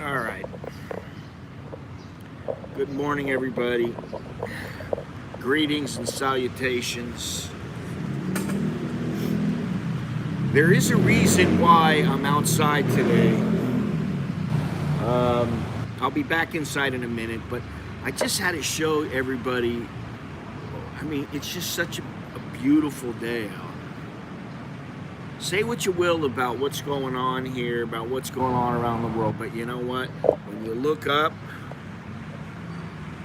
All right. Good morning, everybody. Greetings and salutations. There is a reason why I'm outside today. I'll be back inside in a minute, but I just had to show everybody. I mean, it's just such a beautiful day out. Say what you will about what's going on here, about what's going on around the world, but you know what? When you look up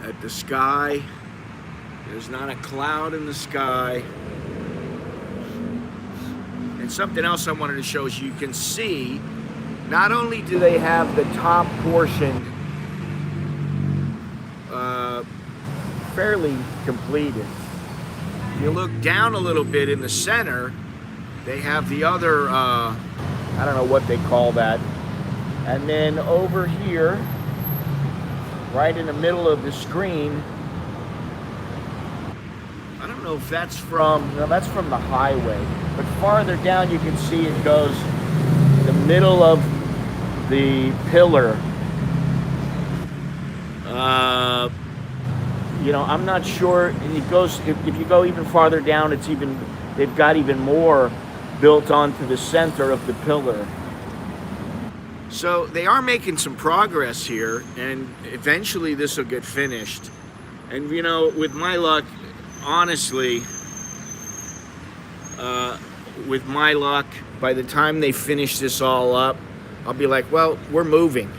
at the sky, there's not a cloud in the sky. And something else I wanted to show is you can see, not only do they have the top portion fairly completed, if you look down a little bit in the center, they have the other, I don't know what they call that. And then over here, right in the middle of the screen, I don't know if that's from, no, that's from the highway. But farther down you can see it goes the middle of the pillar. You know, I'm not sure. It goes, if you go even farther down, it's even, they've got even more built onto the center of the pillar. So they are making some progress here, and eventually this will get finished. And you know, with my luck, honestly, with my luck, by the time they finish this all up, I'll be like, well, we're moving.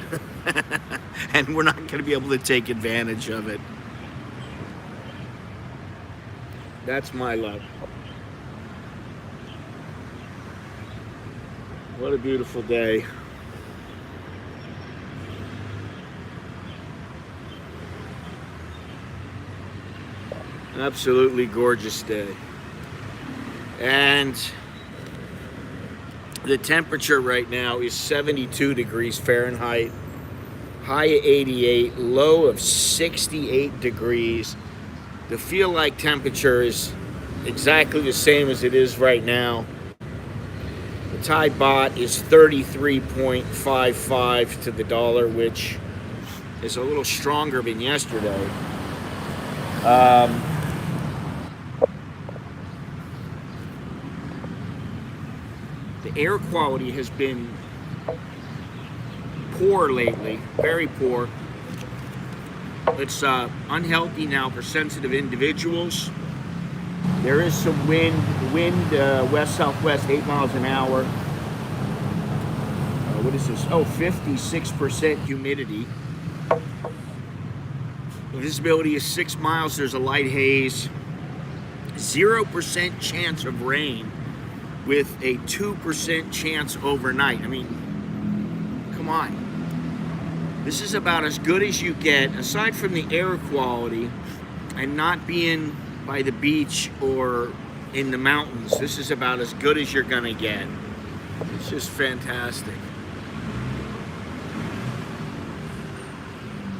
And we're not going to be able to take advantage of it. That's my luck. What a beautiful day. Absolutely gorgeous day. And the temperature right now is 72 degrees Fahrenheit, high of 88, low of 68 degrees. The feel like temperature is exactly the same as it is right now. The Thai baht is 33.55 to the dollar, which is a little stronger than yesterday. The air quality has been poor lately, very poor. It's unhealthy now for sensitive individuals. There is some wind west-southwest, 8 miles an hour. What is this? Oh, 56% humidity. The visibility is 6 miles. There's a light haze. 0% chance of rain with a 2% chance overnight. I mean, come on. This is about as good as you get, aside from the air quality and not being by the beach or in the mountains. This is about as good as you're gonna get. It's just fantastic.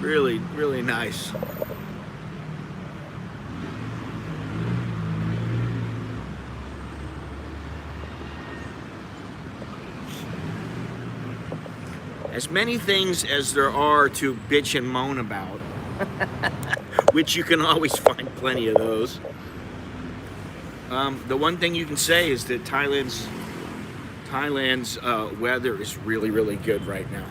Really, really nice. As many things as there are to bitch and moan about, which you can always find plenty of those. The one thing you can say is that Thailand's weather is really, really good right now.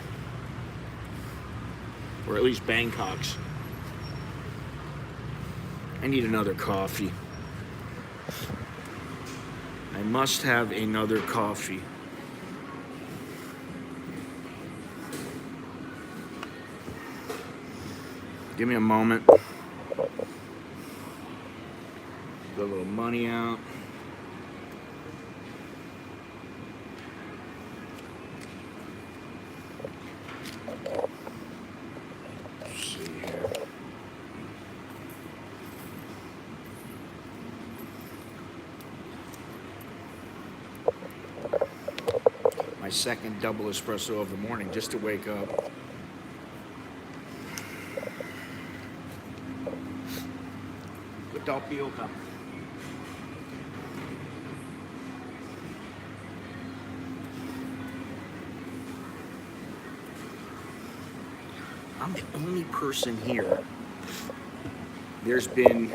Or at least Bangkok's. I need another coffee. I must have another coffee. Give me a moment. Get a little money out. Let's see here. My second double espresso of the morning just to wake up. Tapioca. I'm the only person here. There's been,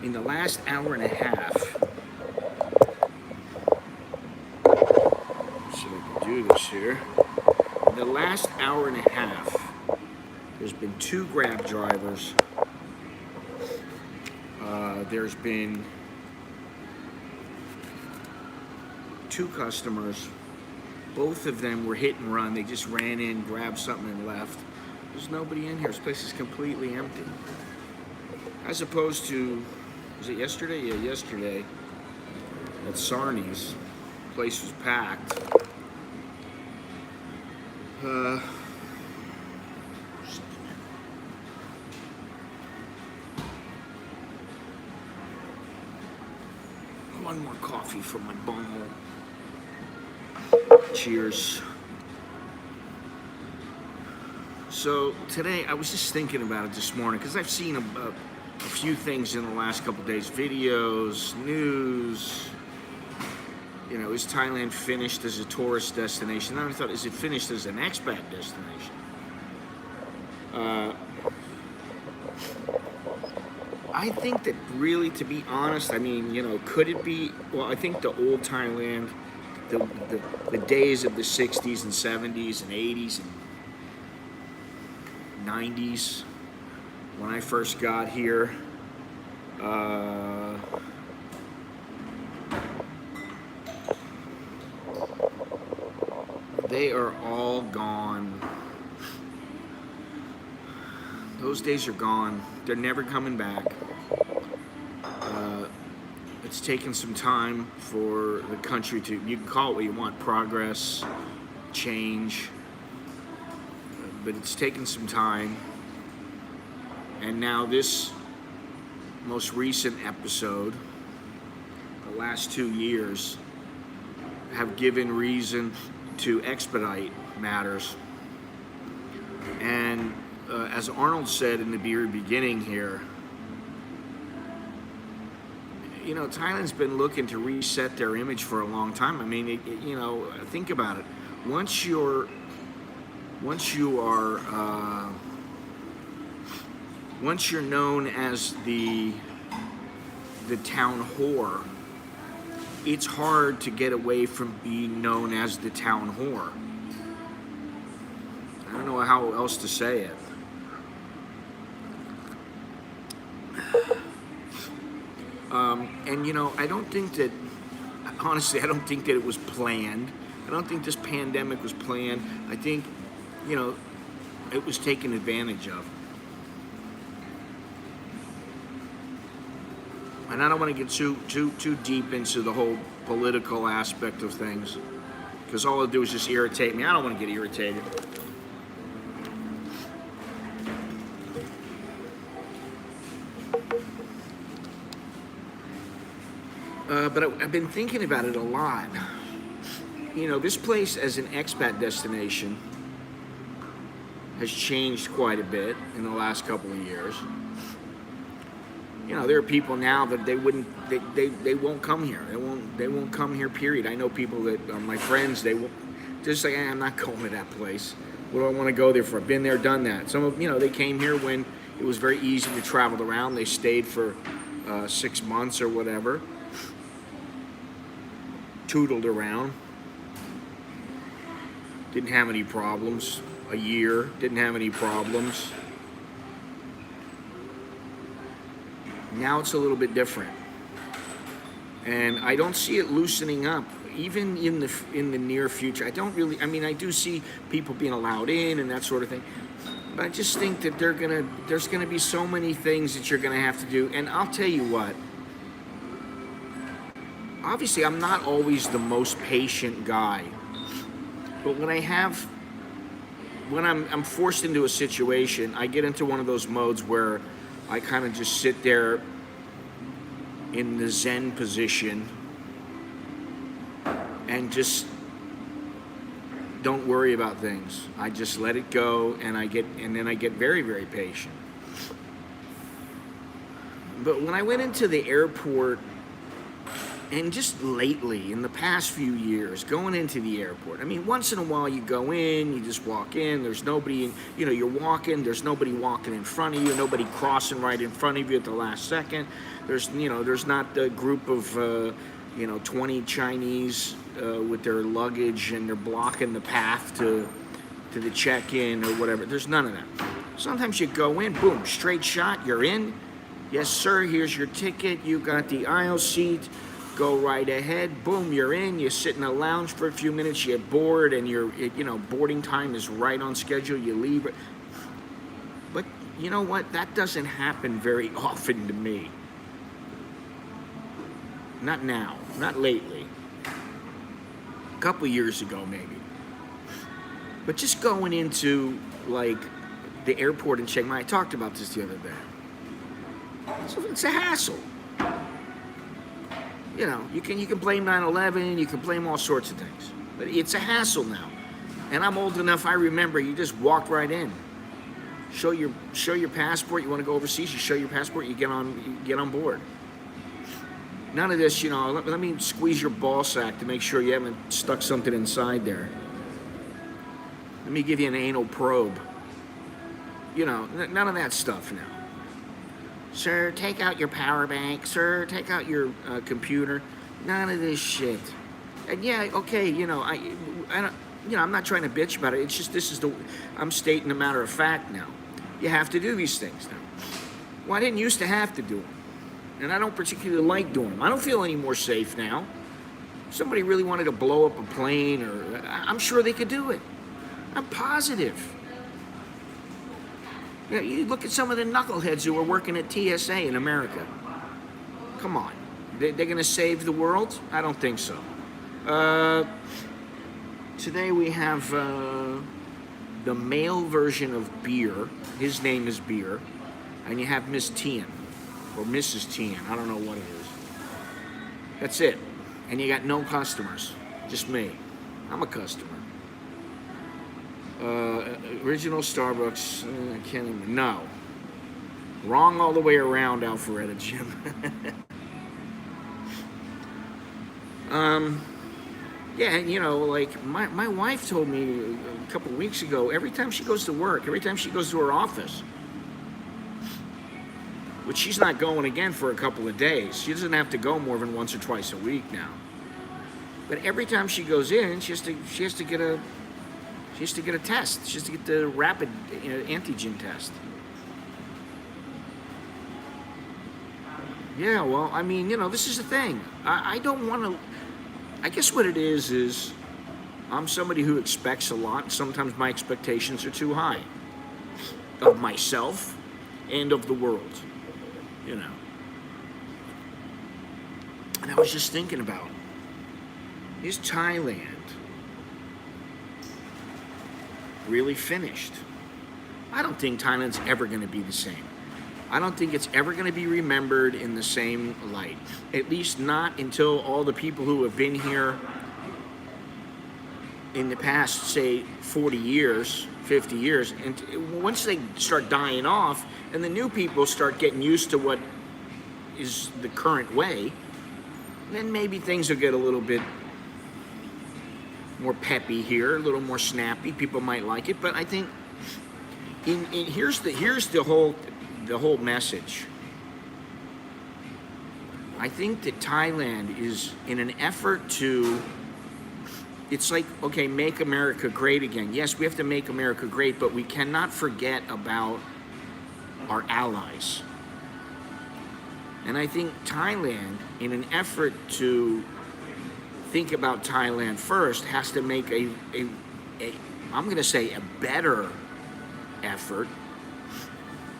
in the last hour and a half, see if I can do this here. In the last hour and a half, there's been 2 Grab drivers. There's been 2 customers. Both of them were hit and run. They just ran in, grabbed something, and left. There's nobody in here. This place is completely empty. As opposed to, was it yesterday? Yeah, yesterday at Sarni's. The place was packed. One more coffee from my bunghole. Cheers. So today I was just thinking about it this morning because I've seen a few things in the last couple of days, videos, news. You know, is Thailand finished as a tourist destination? And I thought, is it finished as an expat destination? I think that really, to be honest, I mean, you know, could it be? Well, I think the old Thailand, the days of the 60s and 70s and 80s and 90s, when I first got here, they are all gone. Those days are gone. They're never coming back. It's taken some time for the country to, you can call it what you want, progress, change, but it's taken some time. And now this most recent episode, the last 2 years, have given reason to expedite matters. And as Arnold said in the very beginning here, you know, Thailand's been looking to reset their image for a long time. I mean, you know, think about it. Once you are known as the town whore, it's hard to get away from being known as the town whore. I don't know how else to say it. And you know, I don't think that, honestly, I don't think that it was planned. I don't think this pandemic was planned. I think, you know, it was taken advantage of. And I don't want to get too deep into the whole political aspect of things, because all it'll do is just irritate me. I don't want to get irritated. But I've been thinking about it a lot. You know, this place as an expat destination has changed quite a bit in the last couple of years. You know, there are people now that they won't come here. They won't come here, period. I know people that are my friends, they will just say, I'm not going to that place. What do I want to go there for? I've been there, done that. Some of, you know, they came here when it was very easy to travel around. They stayed for 6 months or whatever. Tootled around. Didn't have any problems. A year, didn't have any problems. Now it's a little bit different, and I don't see it loosening up, even in the near future. I don't really. I mean, I do see people being allowed in and that sort of thing, but I just think that there's gonna be so many things that you're gonna have to do. And I'll tell you what. Obviously, I'm not always the most patient guy, but when I'm forced into a situation, I get into one of those modes where I kind of just sit there in the Zen position and just don't worry about things. I just let it go, and then I get very, very patient. But when I went into the airport And just lately, in the past few years, going into the airport, I mean, once in a while you go in, you just walk in, there's nobody, you're walking, there's nobody walking in front of you, nobody crossing right in front of you at the last second. There's not a group of, 20 Chinese with their luggage and they're blocking the path to the check-in or whatever. There's none of that. Sometimes you go in, boom, straight shot, you're in. Yes, sir, here's your ticket. You got the aisle seat. Go right ahead. Boom, you're in. You sit in a lounge for a few minutes. You get bored, and boarding time is right on schedule. You leave. But you know what? That doesn't happen very often to me. Not now. Not lately. A couple years ago, maybe. But just going into, like, the airport in Chiang Mai, I talked about this the other day. It's a hassle. You can blame 9/11, you can blame all sorts of things. But it's a hassle now. And I'm old enough, I remember you just walk right in. Show your passport, you want to go overseas, you show your passport, you get on board. None of this, let me squeeze your ball sack to make sure you haven't stuck something inside there. Let me give you an anal probe. None of that stuff now. Sir, take out your power bank. Sir, take out your computer. None of this shit. And yeah, okay, I'm not trying to bitch about it. It's just I'm stating a matter of fact now. You have to do these things now. Well, I didn't used to have to do them, and I don't particularly like doing them. I don't feel any more safe now. If somebody really wanted to blow up a plane, I'm sure they could do it. I'm positive. You look at some of the knuckleheads who are working at TSA in America. Come on. They're going to save the world? I don't think so. Today we have the male version of Beer. His name is Beer. And you have Miss Tian. Or Mrs. Tian. I don't know what it is. That's it. And you got no customers. Just me. I'm a customer. Original Starbucks, I can't even, no. Wrong all the way around, Alpharetta Jim. Like my wife told me a couple of weeks ago, every time she goes to work, every time she goes to her office, which she's not going again for a couple of days. She doesn't have to go more than once or twice a week now. But every time she goes in, she has to get a test. She has to get the rapid antigen test. Yeah, well, I mean, this is the thing. I don't want to... I guess what it is I'm somebody who expects a lot. Sometimes my expectations are too high. Of myself and of the world. And I was just thinking about, is Thailand really finished? I don't think Thailand's ever going to be the same. I don't think it's ever going to be remembered in the same light. At least not until all the people who have been here in the past, say, 40 years, 50 years, and once they start dying off and the new people start getting used to what is the current way, then maybe things will get a little bit more peppy here, a little more snappy. People might like it, but I think here's the whole message. I think that Thailand is in an effort to. It's like, okay, make America great again. Yes, we have to make America great, but we cannot forget about our allies. And I think Thailand, in an effort to think about Thailand first, has to make I'm going to say a better effort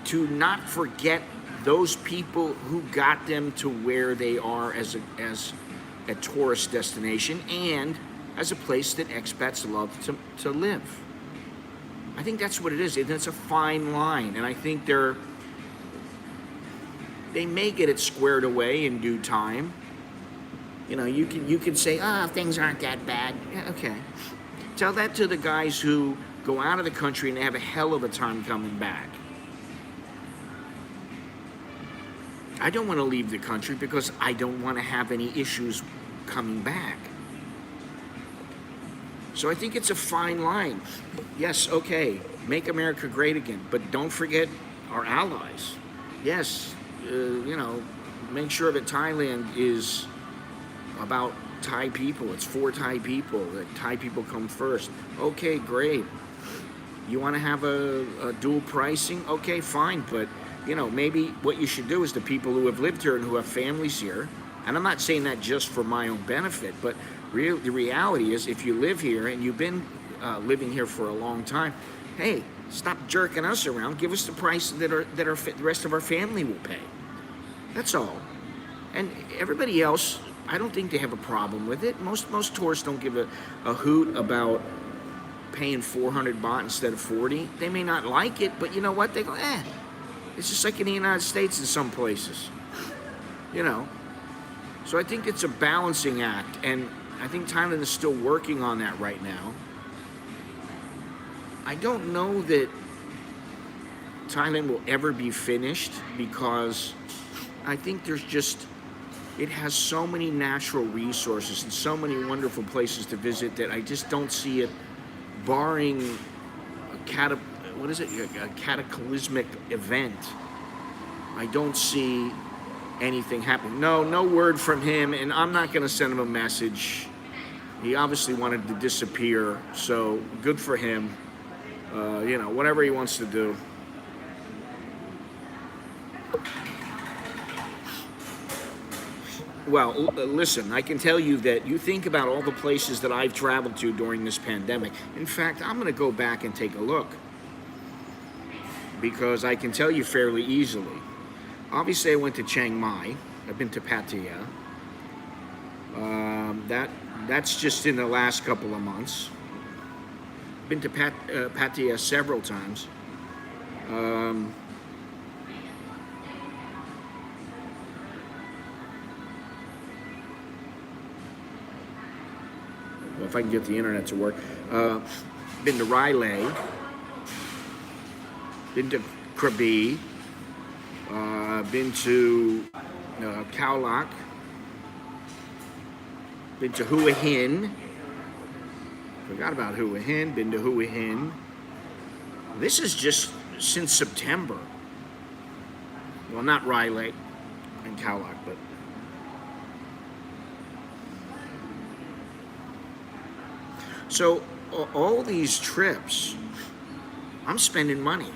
to not forget those people who got them to where they are as a tourist destination and as a place that expats love to live. I think that's what it is. It's a fine line, and I think they may get it squared away in due time. You can say, things aren't that bad. Yeah, okay. Tell that to the guys who go out of the country and they have a hell of a time coming back. I don't want to leave the country because I don't want to have any issues coming back. So I think it's a fine line. Yes, okay, make America great again, but don't forget our allies. Yes, make sure that Thailand is about Thai people. It's for Thai people, that Thai people come first. Okay, great. You want to have a dual pricing? Okay, fine, but maybe what you should do is the people who have lived here and who have families here, and I'm not saying that just for my own benefit, but the reality is if you live here and you've been living here for a long time, hey, stop jerking us around. Give us the price that the rest of our family will pay. That's all. And everybody else, I don't think they have a problem with it. Most tourists don't give a hoot about paying 400 baht instead of 40. They may not like it, but you know what? They go, it's just like in the United States in some places. So I think it's a balancing act, and I think Thailand is still working on that right now. I don't know that Thailand will ever be finished because I think it has so many natural resources and so many wonderful places to visit that I just don't see it, barring a cataclysmic event. I don't see anything happening. No word from him, and I'm not going to send him a message. He obviously wanted to disappear, so good for him. Whatever he wants to do. Well, listen, I can tell you that you think about all the places that I've traveled to during this pandemic. In fact, I'm going to go back and take a look because I can tell you fairly easily. Obviously, I went to Chiang Mai. I've been to Pattaya. That's just in the last couple of months. Been to Pattaya several times. Well, if I can get the internet to work. Been to Railay. Been to Krabi. Been to Khao Lak. Been to Hua Hin. Forgot about Hua Hin. Been to Hua Hin. This is just since September. Well, not Railay and Khao Lak, but so all these trips, I'm spending money.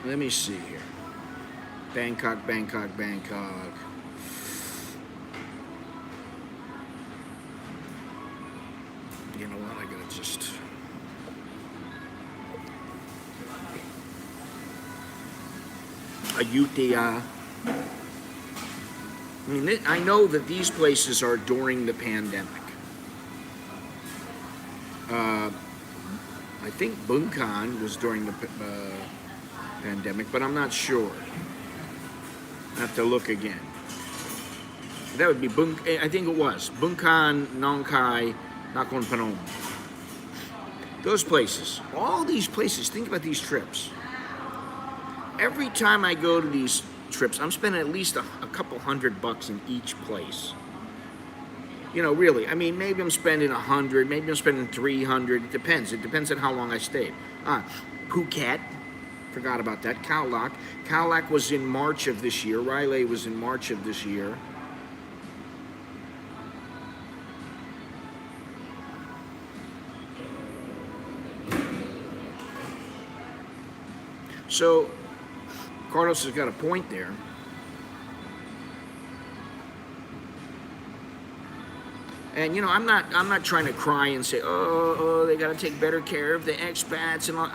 Let me see here. Bangkok. You know what? I gotta just. Ayutthaya. I mean, I know that these places are during the pandemic. I think Bangkok was during the pandemic, but I'm not sure. I have to look again. That would be I think it was Bangkok, Nong Khai, Nakhon Phanom. Those places, all these places. Think about these trips. Every time I go to these trips, I'm spending at least a couple $100 in each place. Really. I mean, maybe I'm spending 100, maybe I'm spending 300. It depends. It depends on how long I stayed. Phuket. Forgot about that. Khao Lak. Khao Lak was in March of this year. Railay was in March of this year. So, Carlos has got a point there. And I'm not trying to cry and say, oh, they got to take better care of the expats and all.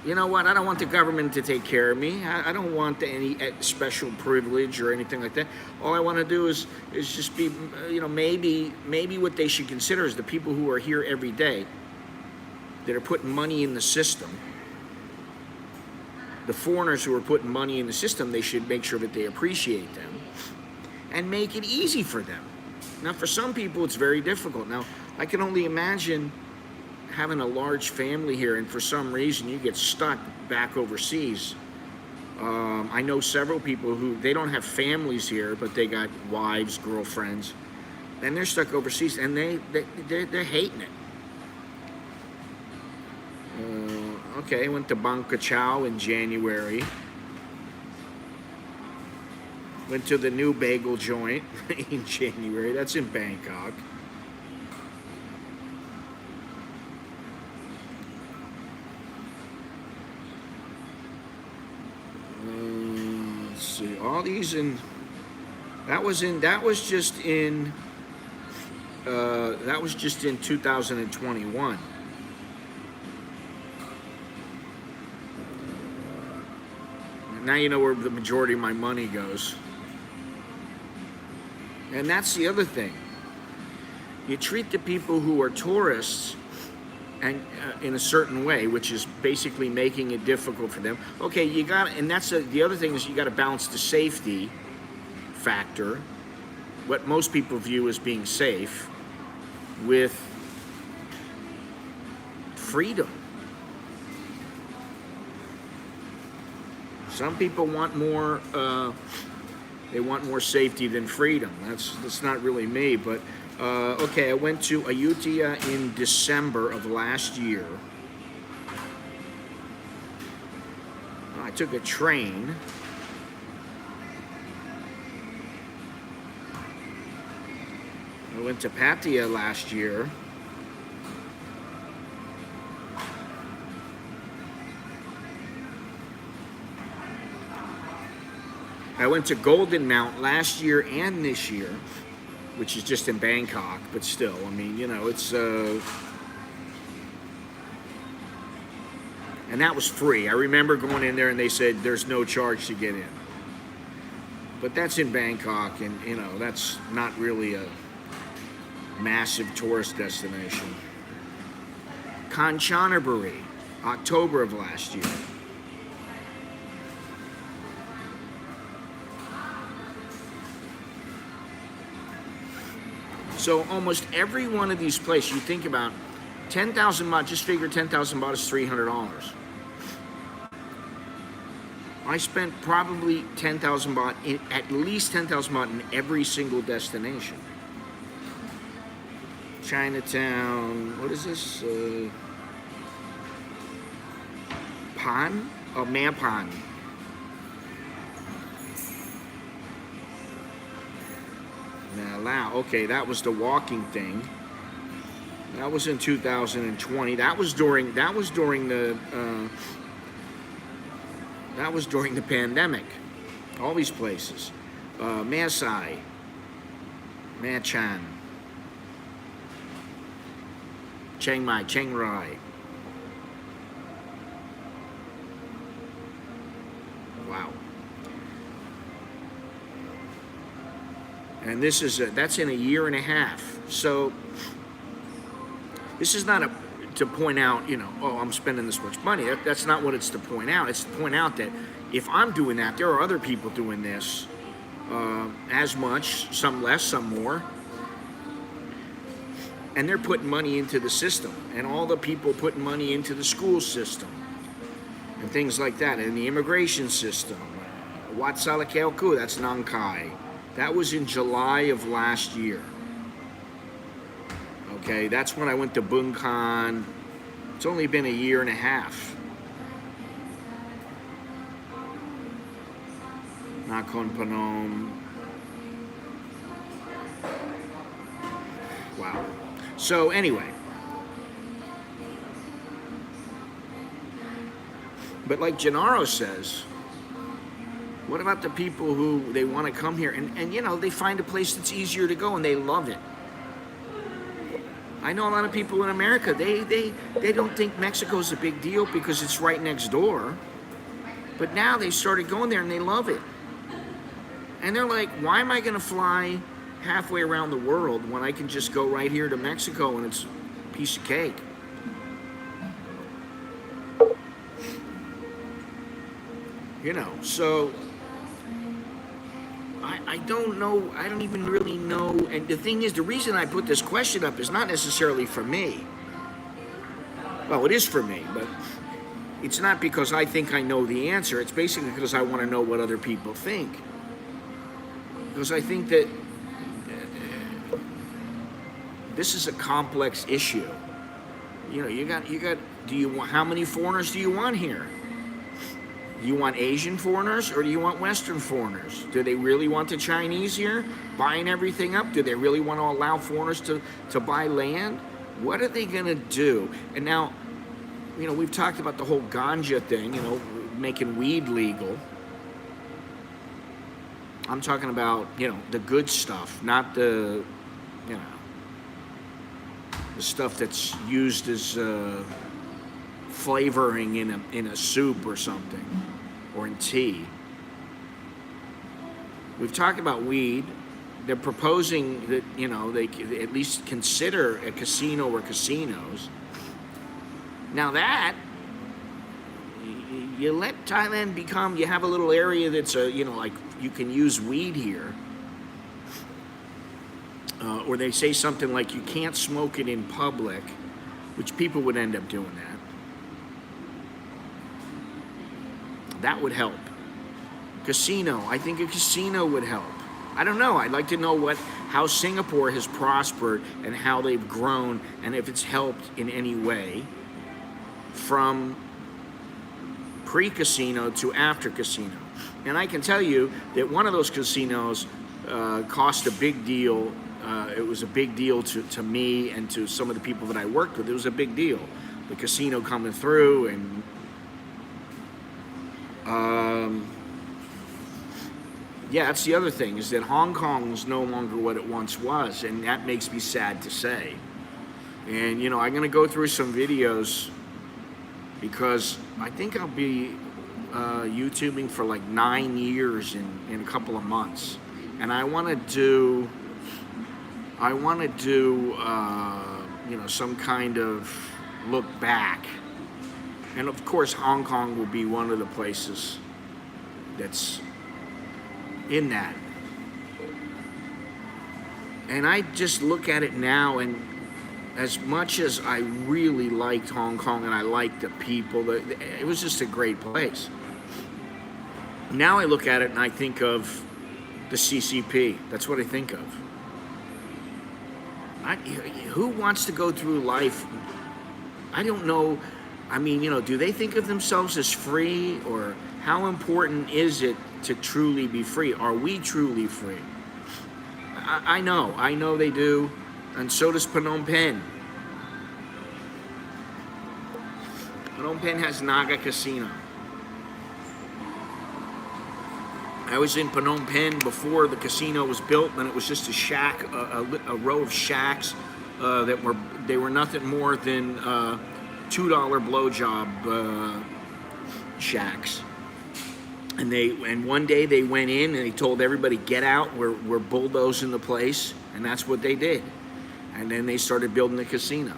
You know what? I don't want the government to take care of me. I don't want any special privilege or anything like that. All I want to do is just be, maybe what they should consider is the people who are here every day that are putting money in the system. The foreigners who are putting money in the system, they should make sure that they appreciate them and make it easy for them. Now, for some people, it's very difficult. Now, I can only imagine having a large family here and for some reason you get stuck back overseas. I know several people who, they don't have families here, but they got wives, girlfriends, and they're stuck overseas, and they're hating it. Okay, I went to Bangkok in January. Went to the new bagel joint in January. That's in Bangkok. Let's see, all these in. That was just in 2021. Now you know where the majority of my money goes. And that's the other thing. You treat the people who are tourists and in a certain way, which is basically making it difficult for them. Okay, you got, and that's the other thing is you got to balance the safety factor, what most people view as being safe, with freedom. Some people want more. They want more safety than freedom. That's not really me, but. Okay, I went to Ayutthaya in December of last year. I took a train. I went to Pattaya last year. I went to Golden Mount last year and this year, which is just in Bangkok, but still, I mean, you know, it's, and that was free. I remember going in there and they said there's no charge to get in. But that's in Bangkok, and, you know, that's not really a massive tourist destination. Kanchanaburi, October of last year. So almost every one of these places, you think about 10,000 baht, just figure 10,000 baht is $300. I spent probably 10,000 baht, at least 10,000 baht in every single destination. Chinatown, what is this? Pan? Oh, Mapan. Now, okay, that was the walking thing. That was in 2020. That was during the pandemic. All these places, Masai, Machan, Chiang Mai, Chiang Rai. Wow. And this is that's in a year and a half. So this is not to point out, you know, oh, I'm spending this much money. That's not what it's to point out. It's to point out that if I'm doing that, there are other people doing this as much, some less, some more. And they're putting money into the system. And all the people putting money into the school system and things like that. And the immigration system. Wat Salakelku, that's Nang Khai. That was in July of last year. Okay, that's when I went to Bangkok. It's only been a year and a half. Nakhon Phanom. Wow. So anyway. But like Gennaro says, what about the people who they want to come here and you know, they find a place that's easier to go and they love it? I know a lot of people in America, they don't think Mexico's a big deal because it's right next door. But now they started going there and they love it. And they're like, why am I going to fly halfway around the world when I can just go right here to Mexico and it's a piece of cake? You know, so I don't know, I don't even really know. And the thing is, the reason I put this question up is not necessarily for me. Well, it is for me, but it's not because I think I know the answer. It's basically because I want to know what other people think. Because I think that this is a complex issue. You got. Do you want? How many foreigners do you want here? Do you want Asian foreigners or do you want Western foreigners? Do they really want the Chinese here buying everything up? Do they really want to allow foreigners to buy land? What are they going to do? And now, we've talked about the whole ganja thing, making weed legal. I'm talking about, the good stuff, not the stuff that's used as flavoring in a soup or something, or in tea. We've talked about weed. They're proposing that, they at least consider a casino or casinos. Now that, you let Thailand become, you have a little area that's, like you can use weed here. Or they say something like you can't smoke it in public, which people would end up doing that. That would help. Casino, I think a casino would help. I don't know. I'd like to know how Singapore has prospered and how they've grown and if it's helped in any way from pre-casino to after casino. And I can tell you that one of those casinos cost a big deal. It was a big deal to me and to some of the people that I worked with. It was a big deal. The casino coming through and yeah, that's the other thing, is that Hong Kong is no longer what it once was, and that makes me sad to say. And, I'm going to go through some videos because I think I'll be YouTubing for like 9 years in a couple of months. And I want to do, some kind of look back. And of course, Hong Kong will be one of the places that's in that. And I just look at it now, and as much as I really liked Hong Kong and I liked the people, it was just a great place. Now I look at it and I think of the CCP. That's what I think of. Who wants to go through life? I don't know. I mean, do they think of themselves as free, or how important is it to truly be free? Are we truly free? I know they do, and so does Phnom Penh. Phnom Penh has Naga Casino. I was in Phnom Penh before the casino was built, and it was just a shack, a row of shacks they were nothing more than $2 blowjob shacks. And one day they went in and they told everybody, get out, we're bulldozing the place, and that's what they did. And then they started building the casino.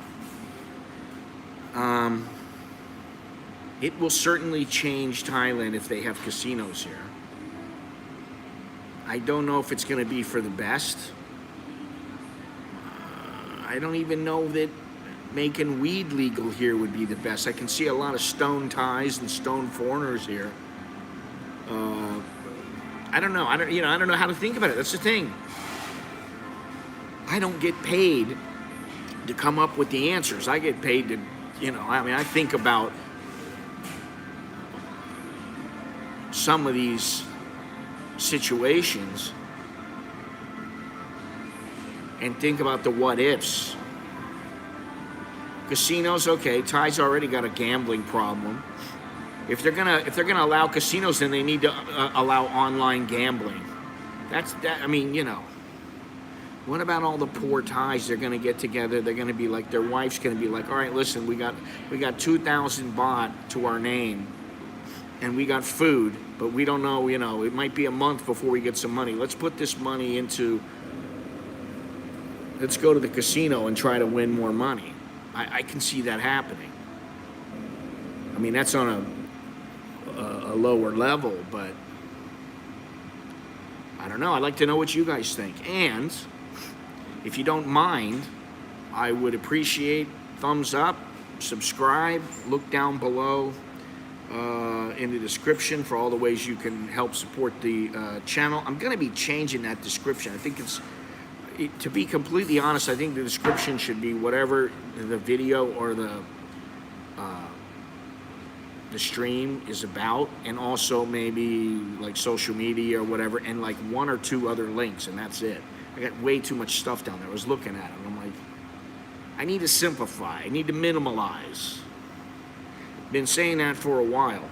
It will certainly change Thailand if they have casinos here. I don't know if it's going to be for the best. I don't even know that making weed legal here would be the best. I can see a lot of stone Thais and stone foreigners here. I don't know. I don't know how to think about it. That's the thing. I don't get paid to come up with the answers. I get paid to, I think about some of these situations and think about the what ifs. Casinos, okay, Thai's already got a gambling problem. If they're gonna allow casinos, then they need to allow online gambling. What about all the poor Thais? They're gonna get together. They're gonna be like, their wife's gonna be like, all right, listen, we got 2,000 baht to our name, and we got food, but we don't know. It might be a month before we get some money. Let's put this money into. Let's go to the casino and try to win more money. I can see that happening. I mean, that's on a lower level, but I don't know. I'd like to know what you guys think. And if you don't mind, I would appreciate thumbs up, subscribe. Look down below in the description for all the ways you can help support the channel. I'm going to be changing that description. I think to be completely honest, I think the description should be whatever the video or the stream is about, and also maybe like social media or whatever, and like 1 or 2 other links, and that's it. I got way too much stuff down there. I was looking at it, and I'm like, I need to simplify. I need to minimalize. Been saying that for a while,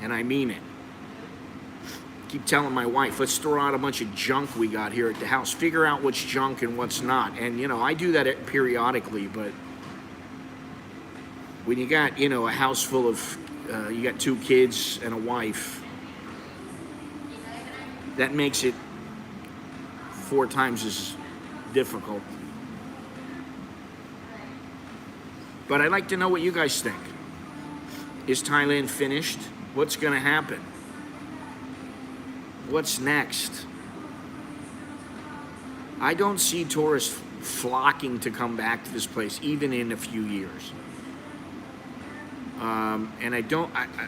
and I mean it. Keep telling my wife, let's throw out a bunch of junk we got here at the house. Figure out what's junk and what's not. And, you know, I do that periodically, but when you got, you know, a house full of, you got 2 kids and a wife, that makes it 4 times as difficult. But I'd like to know what you guys think. Is Thailand finished? What's going to happen? What's next? I don't see tourists flocking to come back to this place, even in a few years. And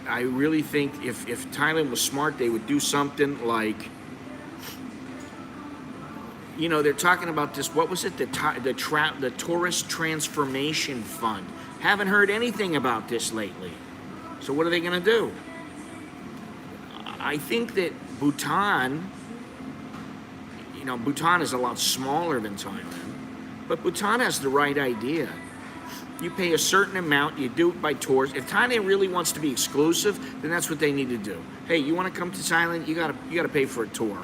I really think if Thailand was smart, they would do something like, you know, they're talking about this, what was it, the Tourist Transformation Fund. Haven't heard anything about this lately. So what are they going to do? I think that Bhutan, you know, Bhutan is a lot smaller than Thailand, but Bhutan has the right idea. You pay a certain amount, you do it by tours. If Thailand really wants to be exclusive, then that's what they need to do. Hey, you want to come to Thailand? You gotta pay for a tour.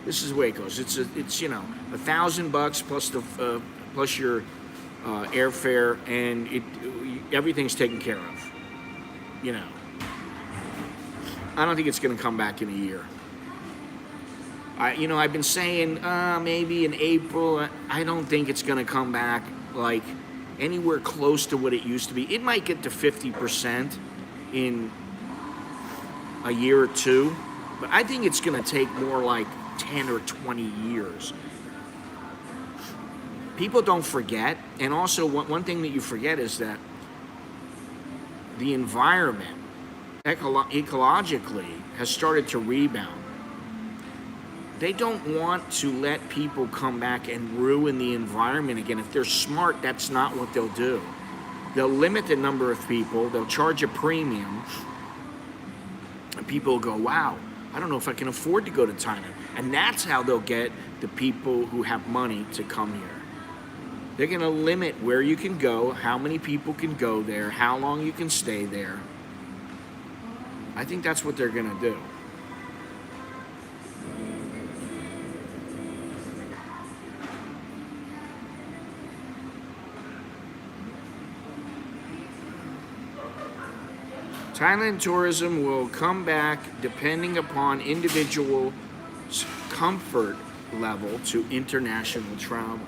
This is the way it goes. It's you know, $1,000 plus the plus your airfare, and everything's taken care of. You know, I don't think it's going to come back in a year. I've been saying maybe in April. I don't think it's going to come back like anywhere close to what it used to be. It might get to 50% in a year or 2, but I think it's going to take more like 10 or 20 years. People don't forget, and also one thing that you forget is that the environment ecologically has started to rebound. They don't want to let people come back and ruin the environment again. If they're smart, that's not what they'll do. They'll limit the number of people, they'll charge a premium, and people will go, wow, I don't know if I can afford to go to Thailand. And that's how they'll get the people who have money to come here. They're going to limit where you can go, how many people can go there, how long you can stay there. I think that's what they're going to do. Thailand tourism will come back depending upon individual comfort level to international travel.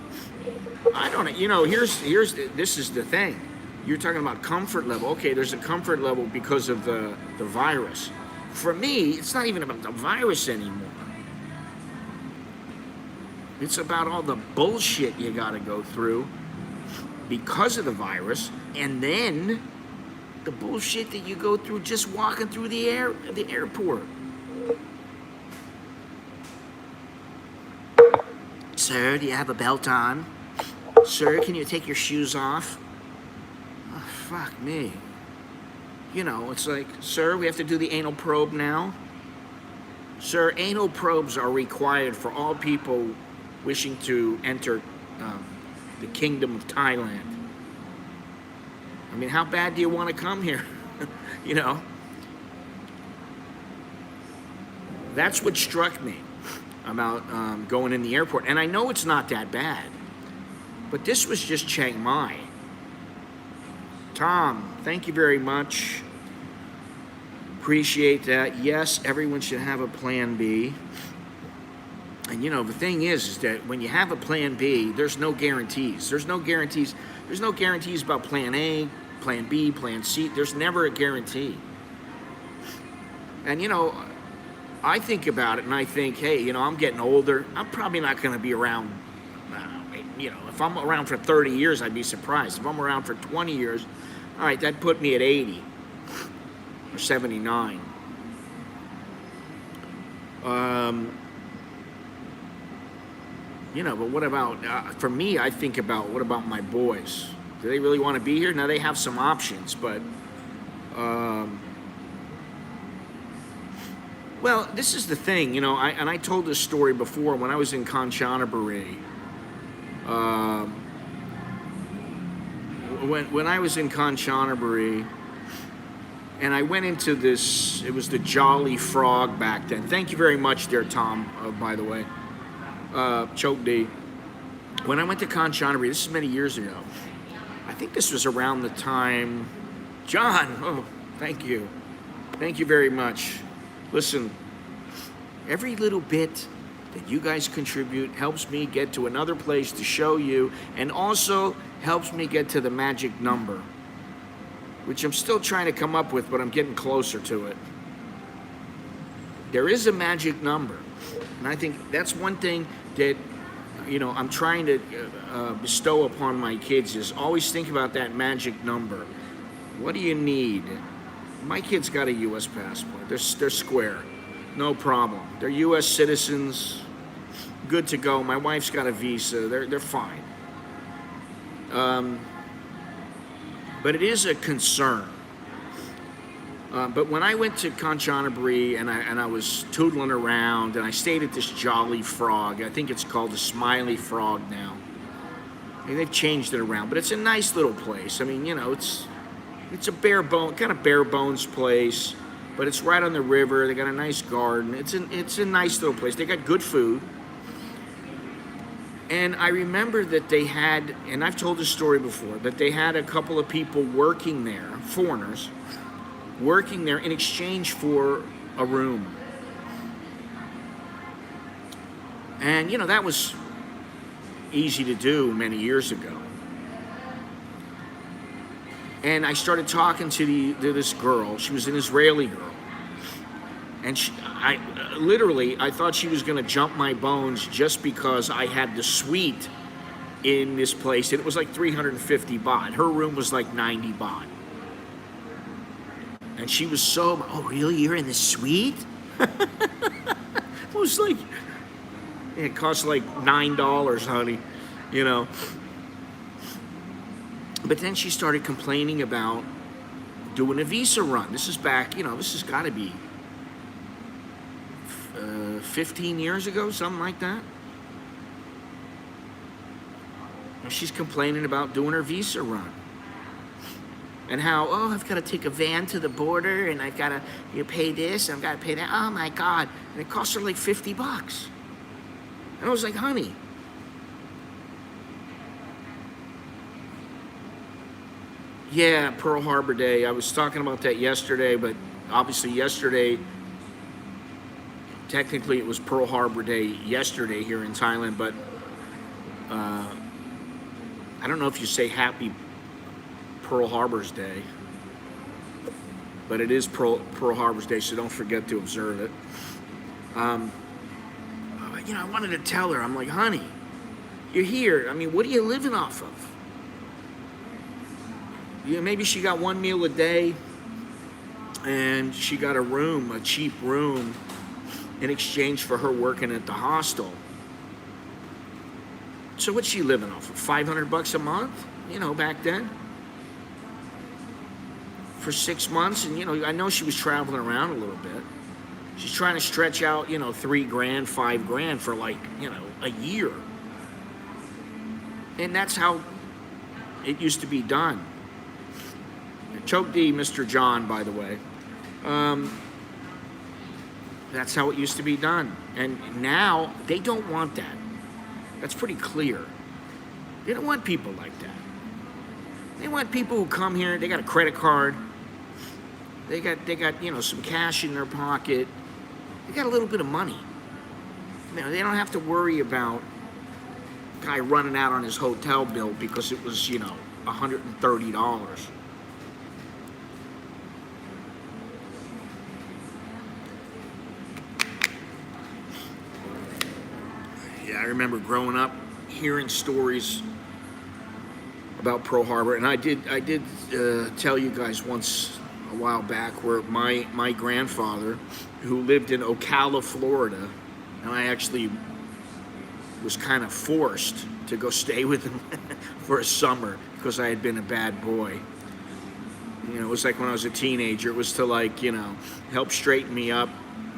I don't know. You know, this is the thing. You're talking about comfort level. Okay, there's a comfort level because of the virus. For me, it's not even about the virus anymore. It's about all the bullshit you got to go through because of the virus, and then the bullshit that you go through just walking through the airport. Sir, do you have a belt on? Sir, can you take your shoes off? Oh, fuck me. You know, it's like, sir, we have to do the anal probe now. Sir, anal probes are required for all people wishing to enter the Kingdom of Thailand. I mean, how bad do you want to come here? You know? That's what struck me about going in the airport. And I know it's not that bad, but this was just Chiang Mai. Tom, thank you very much. Appreciate that. Yes, everyone should have a plan B. And you know, the thing is that when you have a plan B, there's no guarantees. There's no guarantees about plan A, plan B, plan C. There's never a guarantee. And you know, I think about it and I think, hey, you know, I'm getting older. I'm probably not going to be around, you know, if I'm around for 30 years, I'd be surprised. If I'm around for 20 years, All right, that put me at 80 or 79. You know, but what about, for me, I think about, what about my boys? Do they really want to be here? Now, they have some options, but, well, this is the thing, you know, I told this story before when I was in Kanchanaburi. When I was in Kanchanaburi, and I went into this, it was the Jolly Frog back then. Thank you very much there, Tom, by the way. Choke D. When I went to Kanchanaburi, this is many years ago. I think this was around the time, John, oh, thank you. Thank you very much. Listen, every little bit that you guys contribute helps me get to another place to show you, and also helps me get to the magic number, which I'm still trying to come up with, but I'm getting closer to it. There is a magic number, and I think that's one thing that, you know, I'm trying to bestow upon my kids, is always think about that magic number. What do you need? My kids got a U.S. passport. They're square, no problem. They're U.S. citizens, good to go. My wife's got a visa. They're fine. But it is a concern. But when I went to Kanchanaburi and I was tootling around, and I stayed at this Jolly Frog, I think it's called the Smiley Frog now. I mean, they've changed it around, but it's a nice little place. I mean, you know, it's a bare bones place, but it's right on the river. They got a nice garden. It's a nice little place. They got good food. And I remember that they had, and I've told this story before, that they had a couple of people working there, foreigners, working there in exchange for a room. And, you know, that was easy to do many years ago. And I started talking to this girl. She was an Israeli girl. And I thought she was going to jump my bones just because I had the suite in this place. And it was like 350 baht. Her room was like 90 baht. And she was so, oh, really? You're in the suite? It was like, it cost like $9, honey, you know. But then she started complaining about doing a visa run. This is back, you know, this has got to be 15 years ago, something like that. And she's complaining about doing her visa run. And how, oh, I've got to take a van to the border, and I've got to pay this, and I've got to pay that. Oh, my God. And it cost her like $50. And I was like, honey, yeah, Pearl Harbor Day. I was talking about that yesterday, but obviously yesterday, technically it was Pearl Harbor Day yesterday here in Thailand, but I don't know if you say happy Pearl Harbor's Day, but it is Pearl Harbor's Day, so don't forget to observe it. You know, I wanted to tell her, I'm like, honey, you're here. I mean, what are you living off of? Yeah, maybe she got one meal a day, and she got a room, a cheap room, in exchange for her working at the hostel. So what's she living off of? $500 a month? You know, back then? For 6 months, and you know, I know she was traveling around a little bit. She's trying to stretch out, you know, $3,000, $5,000 for like, you know, a year. And that's how it used to be done. Choke D, Mr. John, by the way. That's how it used to be done. And now they don't want that. That's pretty clear. They don't want people like that. They want people who come here, they got a credit card, they got, you know, some cash in their pocket, they got a little bit of money. You know, they don't have to worry about a guy running out on his hotel bill because it was, you know, $130. Yeah, I remember growing up hearing stories about Pearl Harbor, and I did tell you guys once a while back where my grandfather, who lived in Ocala, Florida, and I actually was kind of forced to go stay with him for a summer because I had been a bad boy. You know, it was like when I was a teenager. It was to, like, you know, help straighten me up,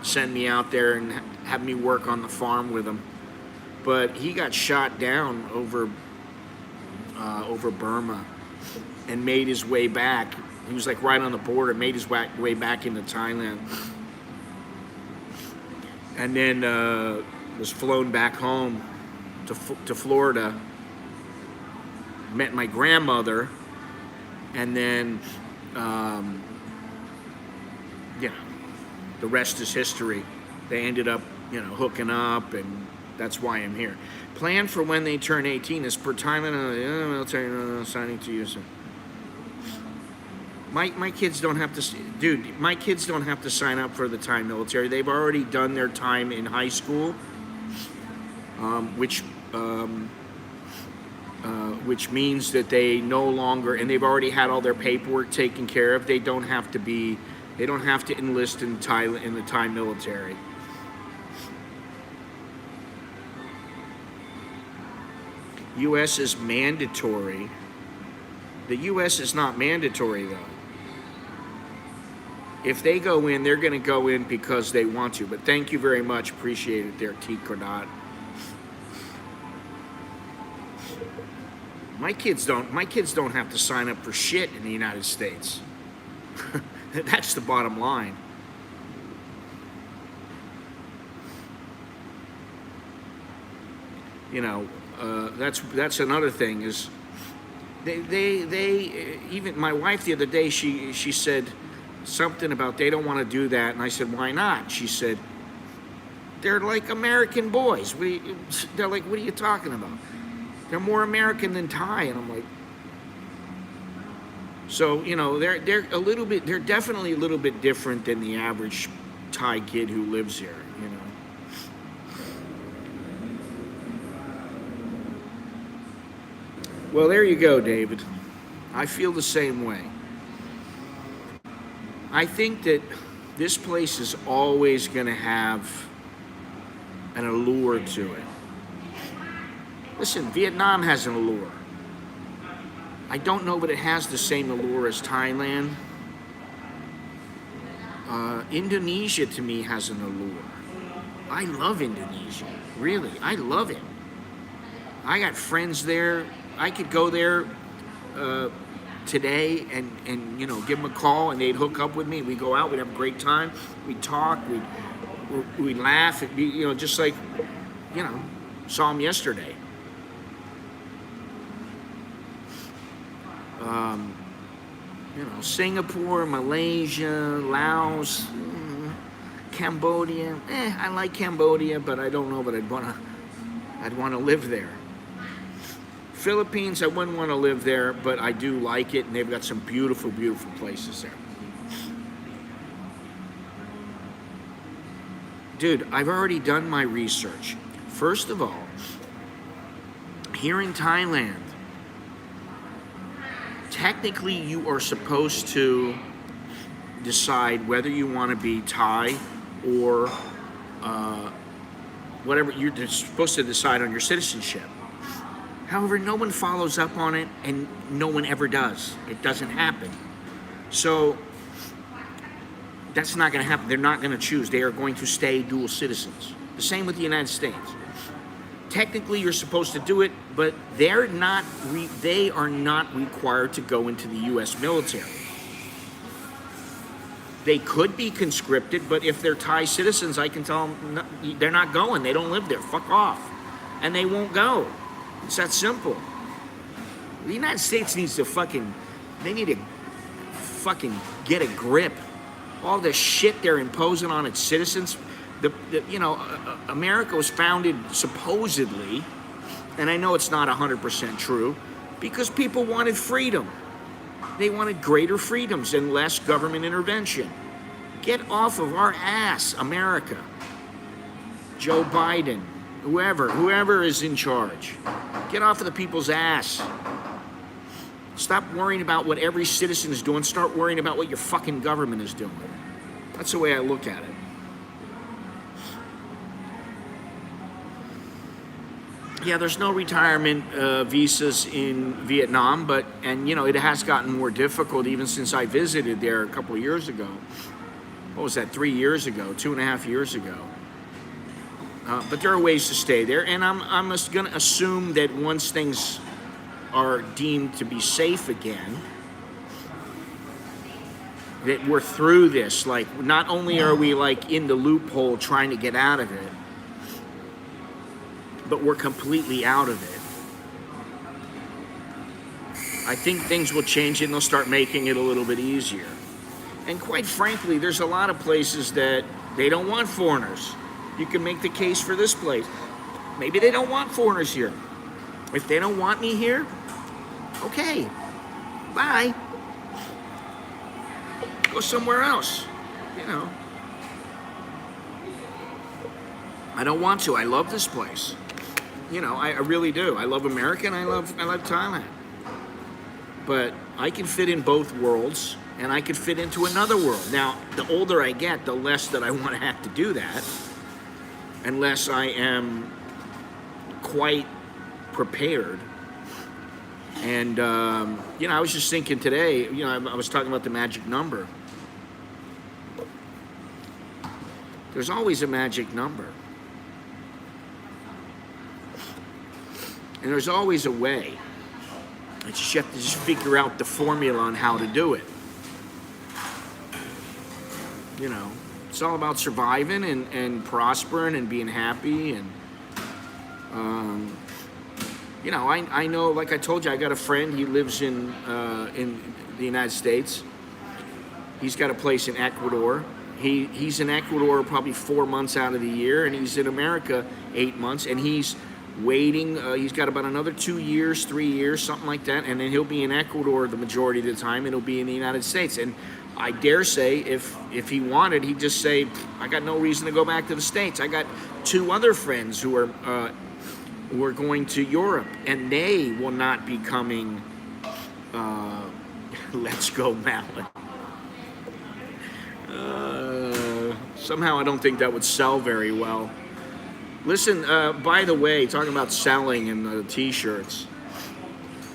send me out there and have me work on the farm with him. But he got shot down over Burma and made his way back. He was like right on the border, made his way back into Thailand. And then was flown back home to Florida, met my grandmother, and then, you know, the rest is history. They ended up, you know, hooking up, and that's why I'm here. Plan for when they turn 18 is per Thailand military signing to you. My kids don't have to, dude, my kids don't have to sign up for the Thai military. They've already done their time in high school, which means that they no longer, and they've already had all their paperwork taken care of. They don't have to enlist in the Thai military. U.S. is mandatory. The U.S. is not mandatory, though. If they go in, they're going to go in because they want to. But thank you very much. Appreciate it there, T. Cordot. My kids don't have to sign up for shit in the United States. That's the bottom line. You know, that's another thing is they even my wife the other day, she said something about they don't want to do that, and I said, why not? She said, they're like American boys. They're like, what are you talking about? They're more American than Thai. And I'm like, so, you know, they're definitely a little bit different than the average Thai kid who lives here, you know. Well, there you go, David. I feel the same way. I think that this place is always going to have an allure to it. Listen, Vietnam has an allure. I don't know, but it has the same allure as Thailand. Indonesia, to me, has an allure. I love Indonesia. Really, I love it. I got friends there. I could go there today and you know, give them a call and they'd hook up with me. We'd go out, we'd have a great time, we'd talk, we'd laugh, it'd be, you know, just like, you know, saw them yesterday. You know, Singapore, Malaysia, Laos, Cambodia. I like Cambodia, but I don't know that I'd want to live there. Philippines, I wouldn't want to live there, but I do like it, and they've got some beautiful, beautiful places there. Dude, I've already done my research. First of all, here in Thailand, technically you are supposed to decide whether you want to be Thai or whatever. You're supposed to decide on your citizenship. However, no one follows up on it, and no one ever does. It doesn't happen. So that's not going to happen. They're not going to choose. They are going to stay dual citizens. The same with the United States. Technically, you're supposed to do it, but they are not required to go into the U.S. military. They could be conscripted, but if they're Thai citizens, I can tell them they're not going. They don't live there. Fuck off. And they won't go. It's that simple. The United States needs to they need to fucking get a grip. All the shit they're imposing on its citizens. You know, America was founded supposedly, and I know it's not 100% true, because people wanted freedom. They wanted greater freedoms and less government intervention. Get off of our ass, America. Joe Biden, whoever is in charge. Get off of the people's ass. Stop worrying about what every citizen is doing. Start worrying about what your fucking government is doing. That's the way I look at it. Yeah, there's no retirement visas in Vietnam, and you know, it has gotten more difficult even since I visited there a couple of years ago. What was that, 3 years ago, 2.5 years ago? But there are ways to stay there, and I'm just going to assume that once things are deemed to be safe again, that we're through this. Like, not only are we like in the loophole trying to get out of it, but we're completely out of it. I think things will change and they'll start making it a little bit easier. And quite frankly, there's a lot of places that they don't want foreigners. You can make the case for this place. Maybe they don't want foreigners here. If they don't want me here, okay, bye. Go somewhere else, you know. I don't want to. I love this place. You know, I really do. I love America and I love Thailand. But I can fit in both worlds, and I could fit into another world. Now, the older I get, the less that I want to have to do that, unless I am quite prepared. And, you know, I was just thinking today, you know, I was talking about the magic number. There's always a magic number. And there's always a way. It's just, you have to just figure out the formula on how to do it. You know, it's all about surviving and prospering and being happy. And, you know, I know, like I told you, I got a friend. He lives in the United States. He's got a place in Ecuador. He's in Ecuador probably 4 months out of the year, and he's in America 8 months, and he's waiting. He's got about another 2 years, 3 years, something like that, and then he'll be in Ecuador the majority of the time, and he'll be in the United States. And I dare say, if he wanted, he'd just say, I got no reason to go back to the States. I got 2 other friends who are going to Europe, and they will not be coming. Let's go, Malin. Somehow I don't think that would sell very well. Listen, by the way, talking about selling and the t-shirts,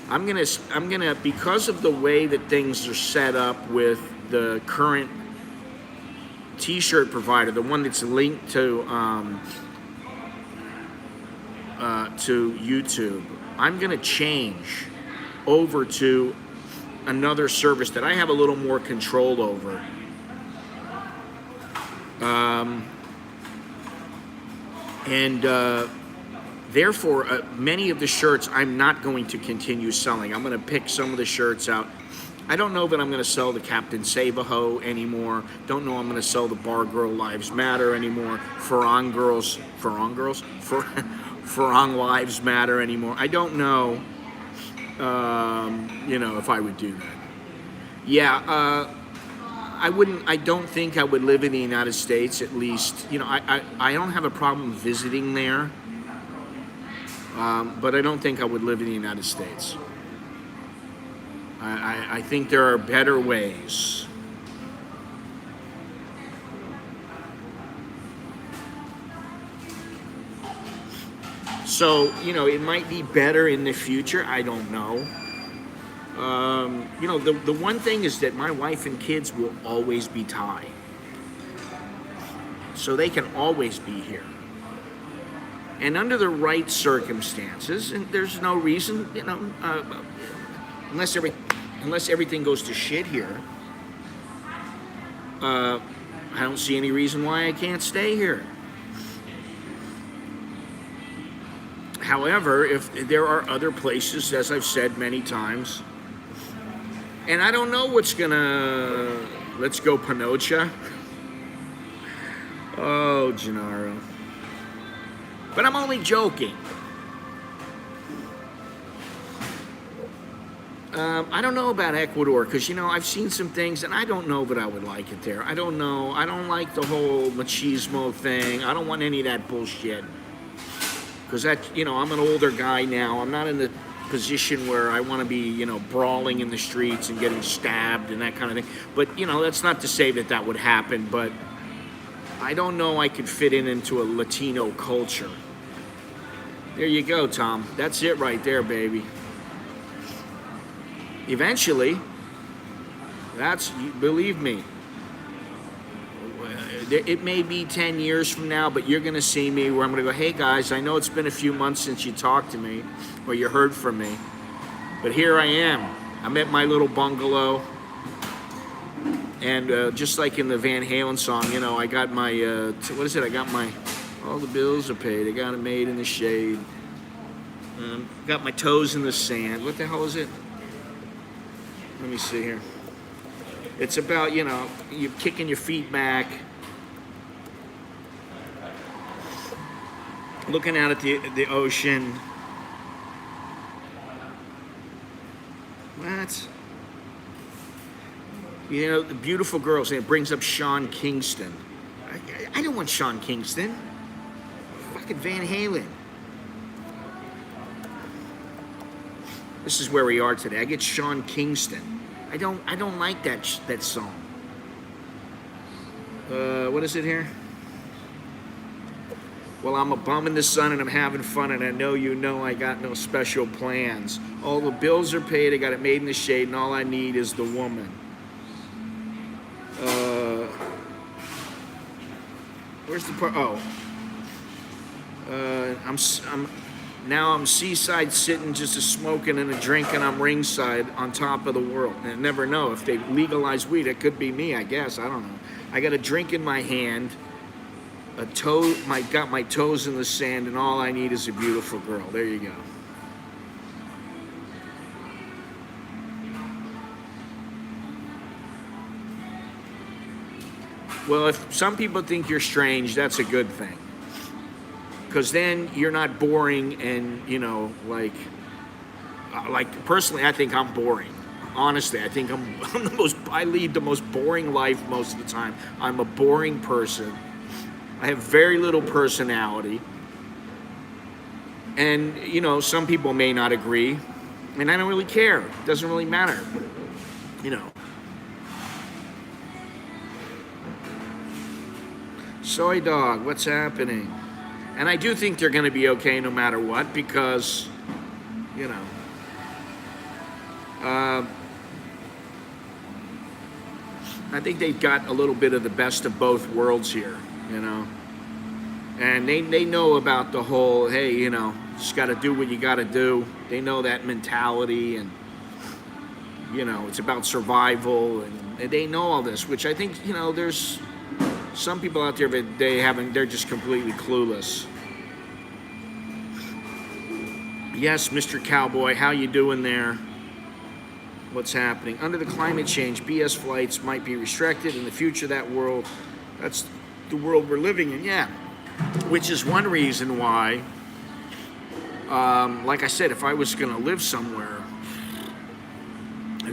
I'm gonna because of the way that things are set up with the current t-shirt provider, the one that's linked to YouTube, I'm gonna change over to another service that I have a little more control over. Therefore, many of the shirts I'm not going to continue selling. I'm going to pick some of the shirts out. I don't know that I'm going to sell the Captain Save-A-Ho anymore. Don't know I'm going to sell the Bar Girl Lives Matter anymore. Farang Lives Matter anymore. I don't know, you know, if I would do that. Yeah, I don't think I would live in the United States, at least. You know, I don't have a problem visiting there, but I don't think I would live in the United States. I think there are better ways. So, you know, it might be better in the future. I don't know. You know, the one thing is that my wife and kids will always be Thai. So they can always be here. And under the right circumstances, and there's no reason, you know, unless everything goes to shit here, I don't see any reason why I can't stay here. However, if there are other places, as I've said many times, and I don't know what's gonna, let's go Panocha. Oh, Gennaro. But I'm only joking. I don't know about Ecuador, because, you know, I've seen some things, and I don't know that I would like it there. I don't know. I don't like the whole machismo thing. I don't want any of that bullshit. Because that, you know, I'm an older guy now. I'm not in the position where I want to be, you know, brawling in the streets and getting stabbed and that kind of thing. But, you know, that's not to say that that would happen, but I don't know I could fit into a Latino culture. There you go, Tom. That's it right there, baby. Eventually, believe me, it may be 10 years from now, but you're going to see me where I'm going to go, hey guys, I know it's been a few months since you talked to me or you heard from me, but here I am. I'm at my little bungalow, and just like in the Van Halen song, you know, I got my, what is it? I got my, all the bills are paid. I got it made in the shade. Got my toes in the sand. What the hell is it? Let me see here. It's about, you know, you're kicking your feet back, looking out at the ocean. What? You know, the beautiful girls, and it brings up Sean Kingston. I don't want Sean Kingston. Fucking Van Halen. This is where we are today. I get Sean Kingston. I don't like that song. What is it here? Well, I'm a bum in the sun and I'm having fun, and I know you know I got no special plans. All the bills are paid, I got it made in the shade, and all I need is the woman. Where's the part? Oh. I'm seaside sitting, just a smoking and a drinking. I'm ringside on top of the world. And I never know if they legalize weed. It could be me, I guess. I don't know. I got a drink in my hand, got my toes in the sand, and all I need is a beautiful girl. There you go. Well, if some people think you're strange, that's a good thing. Because then you're not boring, and, you know, like personally, I think I'm boring. Honestly, I think I lead the most boring life most of the time. I'm a boring person. I have very little personality. And, you know, some people may not agree, and I don't really care. It doesn't really matter, you know. Soy dog, what's happening? And I do think they're going to be okay no matter what, because, you know, I think they've got a little bit of the best of both worlds here, you know. And they know about the whole, hey, you know, just got to do what you got to do. They know that mentality, and, you know, it's about survival, and they know all this, which I think, you know, there's some people out there, but they're just completely clueless. Yes, Mr. Cowboy, how you doing there? What's happening? Under the climate change, BS flights might be restricted in the future. That's the world we're living in, yeah. Which is one reason why, like I said, if I was going to live somewhere, I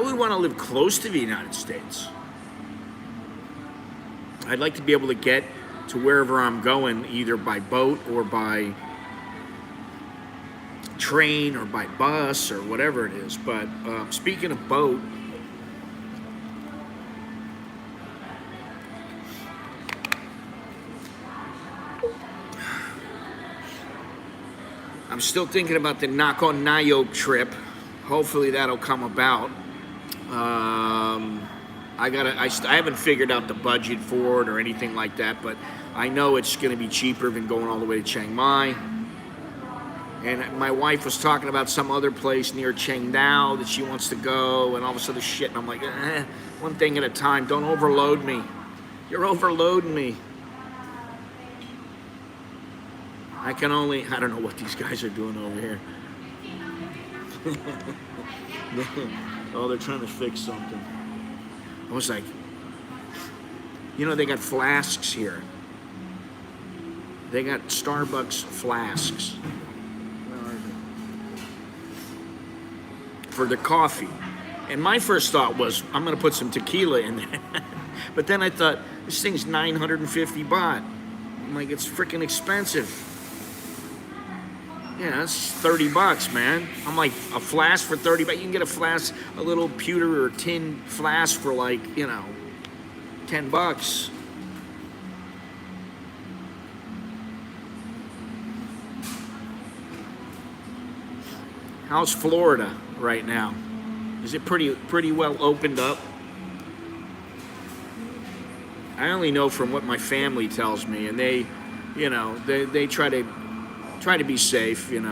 would want to live close to the United States. I'd like to be able to get to wherever I'm going, either by boat or by train or by bus or whatever it is. But speaking of boat, I'm still thinking about the Naco trip. Hopefully that'll come about. I haven't figured out the budget for it or anything like that, but I know it's going to be cheaper than going all the way to Chiang Mai. And my wife was talking about some other place near Chiang Dao that she wants to go, and all this other shit. And I'm like, one thing at a time. Don't overload me. You're overloading me. I don't know what these guys are doing over here. Oh, they're trying to fix something. I was like, you know, they got flasks here. They got Starbucks flasks. Where are they? For the coffee. And my first thought was, I'm going to put some tequila in there. But then I thought, this thing's 950 baht. I'm like, it's freaking expensive. Yeah, that's 30 bucks, man. I'm like, a flask for 30 bucks. You can get a flask, a little pewter or tin flask for like, 10 bucks. How's Florida right now? Is it pretty well opened up? I only know from what my family tells me, and they try to be safe, and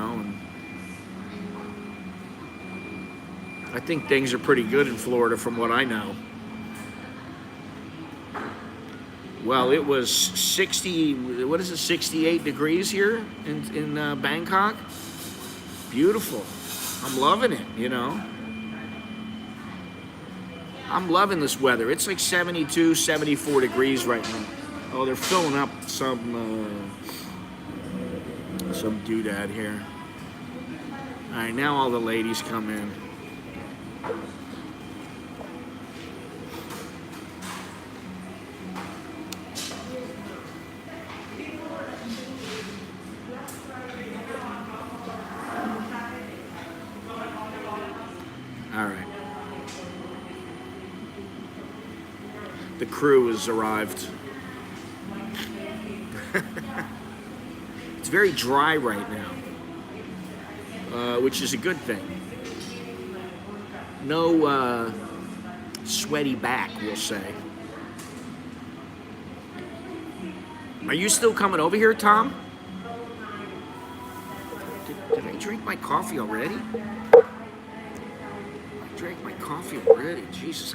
I think things are pretty good in Florida from what I know. Well, it was 68 degrees here in Bangkok. Beautiful. I'm loving it, I'm loving this weather. It's like 72, 74 degrees right now. Oh, they're filling up some doodad here. All right, now all the ladies come in. All right. The crew has arrived. It's very dry right now, which is a good thing. No sweaty back, we'll say. Are you still coming over here, Tom? Did I drink my coffee already? I drank my coffee already. Jesus,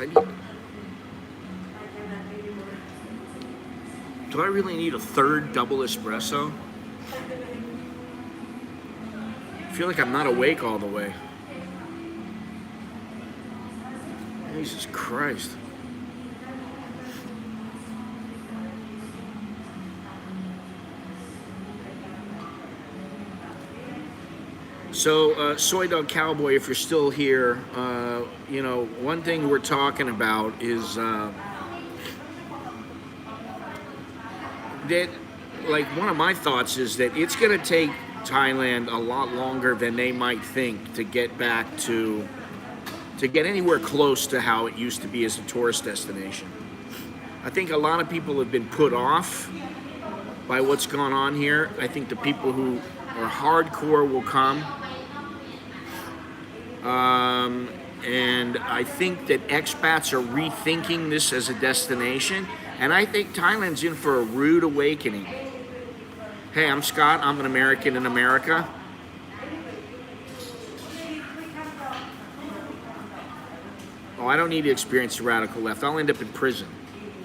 do I really need a third double espresso? I feel like I'm not awake all the way. Jesus Christ. So, Soy Dog Cowboy, if you're still here, one thing we're talking about is that, like, one of my thoughts is that it's going to take Thailand a lot longer than they might think to get back to get anywhere close to how it used to be as a tourist destination. I think a lot of people have been put off by what's gone on here. I think the people who are hardcore will come. And I think that expats are rethinking this as a destination. And I think Thailand's in for a rude awakening. Hey, I'm Scott. I'm an American in America. Oh, I don't need to experience the radical left. I'll end up in prison.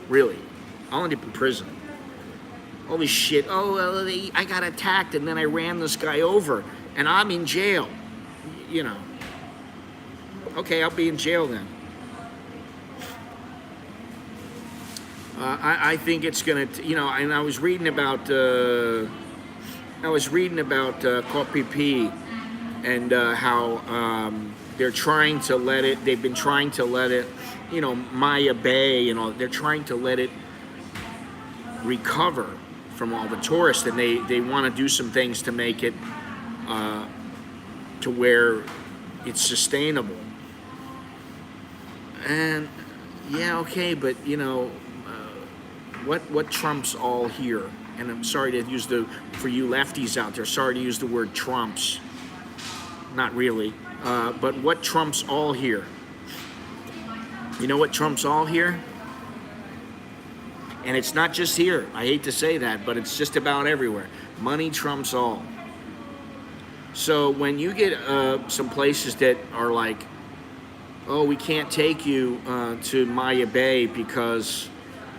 Really. I'll end up in prison. Holy shit. Oh, I got attacked and then I ran this guy over. And I'm in jail. Okay, I'll be in jail then. I think it's gonna, and I was reading about CASHAPP and how they're trying to let it. They've been trying to let it, Maya Bay and all. They're trying to let it recover from all the tourists, and they want to do some things to make it to where it's sustainable. And yeah, okay, but what trumps all here? And I'm sorry to use for you lefties out there, sorry to use the word trumps. Not really. But what trumps all here? You know what trumps all here? And it's not just here. I hate to say that, but it's just about everywhere. Money trumps all. So when you get some places that are like, oh, we can't take you to Maya Bay because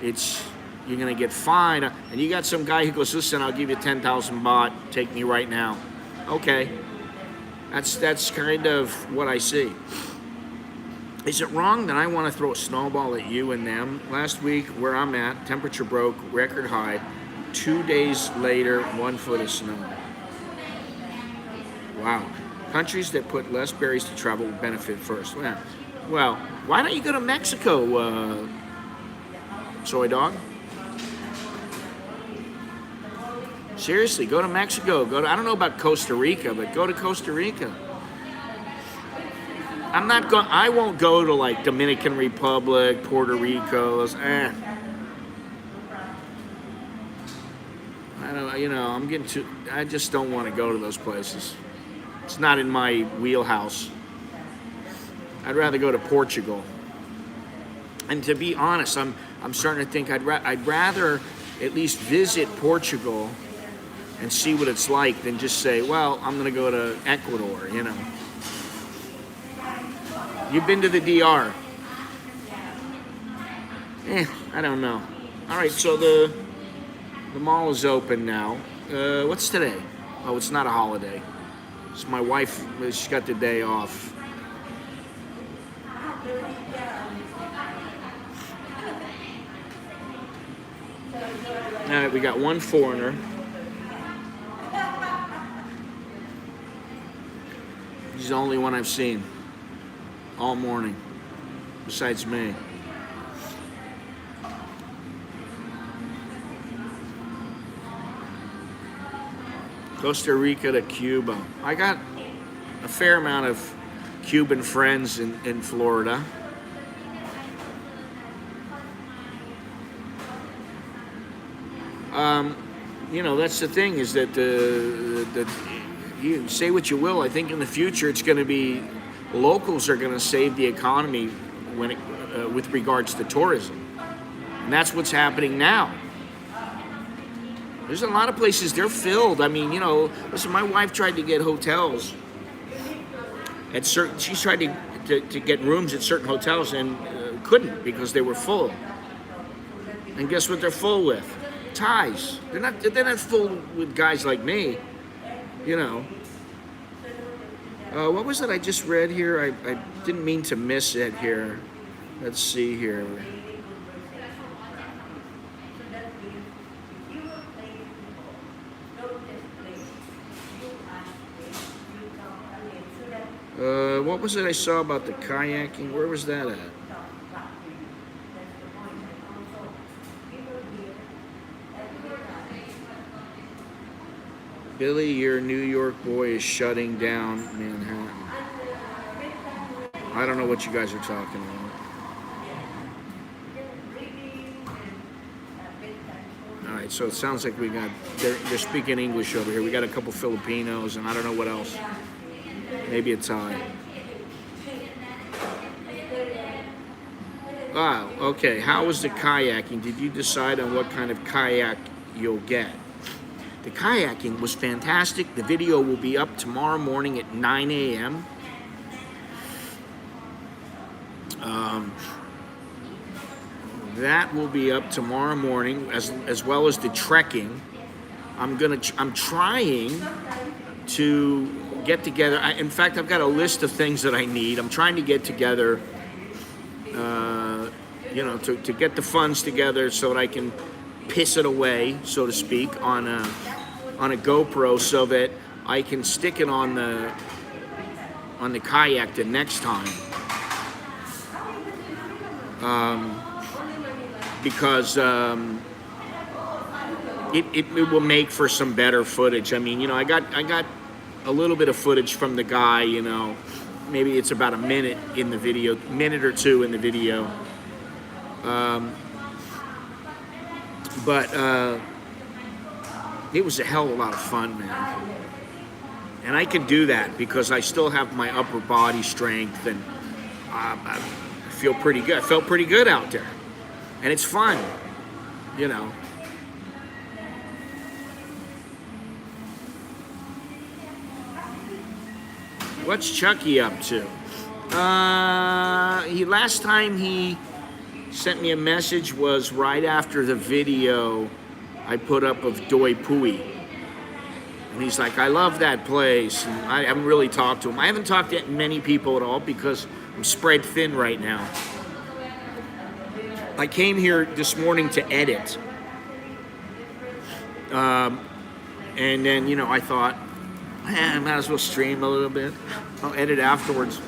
you're gonna get fined, and you got some guy who goes, listen, I'll give you 10,000 baht, take me right now. Okay, that's kind of what I see. Is it wrong that I want to throw a snowball at you and them? Last week, where I'm at, temperature broke, record high. 2 days later, 1 foot of snow. Wow. Countries that put less berries to travel will benefit first. Well, why don't you go to Mexico, Soy Dog? Seriously, go to Mexico. I don't know about Costa Rica, but go to Costa Rica. I won't go to like Dominican Republic, Puerto Rico. I don't, I just don't want to go to those places. It's not in my wheelhouse. I'd rather go to Portugal. And to be honest, I'm starting to think I'd rather at least visit Portugal and see what it's like than just say, well, I'm going to go to Ecuador, You've been to the DR? I don't know. All right, so the mall is open now. What's today? Oh, it's not a holiday. It's my wife. She's got the day off. All right, we got one foreigner. He's the only one I've seen all morning, besides me. Costa Rica to Cuba. I got a fair amount of Cuban friends in Florida. That's the thing, is that you say what you will. I think in the future it's going to be locals are going to save the economy when with regards to tourism, and that's what's happening now. There's a lot of places, they're filled. I mean, listen, my wife tried to get hotels at she's tried to get rooms at certain hotels and couldn't because they were full. And guess what they're full with? Thais. They're not full with guys like me, What was it I just read here? I didn't mean to miss it here. Let's see here. What was it I saw about the kayaking? Where was that at? Billy, your New York boy is shutting down Manhattan. I don't know what you guys are talking about. All right, so it sounds like they're speaking English over here. We got a couple Filipinos, and I don't know what else. Maybe a Thai. Wow, okay. How was the kayaking? Did you decide on what kind of kayak you'll get? The kayaking was fantastic. The video will be up tomorrow morning at 9 a.m. That will be up tomorrow morning, as well as the trekking. I'm trying to get together. In fact, I've got a list of things that I need. I'm trying to get together, to get the funds together so that I can piss it away, so to speak, on a GoPro, so that I can stick it on the kayak the next time. Because it will make for some better footage. I mean, I got a little bit of footage from the guy. Maybe it's about a minute in the video, minute or two in the video. But it was a hell of a lot of fun, man. And I can do that because I still have my upper body strength, and I feel pretty good. I felt pretty good out there. And it's fun, What's Chucky up to? Last time he sent me a message was right after the video I put up of Doi Pui. And he's like, I love that place. And I haven't really talked to him. I haven't talked to many people at all because I'm spread thin right now. I came here this morning to edit. And then, I thought, I might as well stream a little bit. I'll edit afterwards.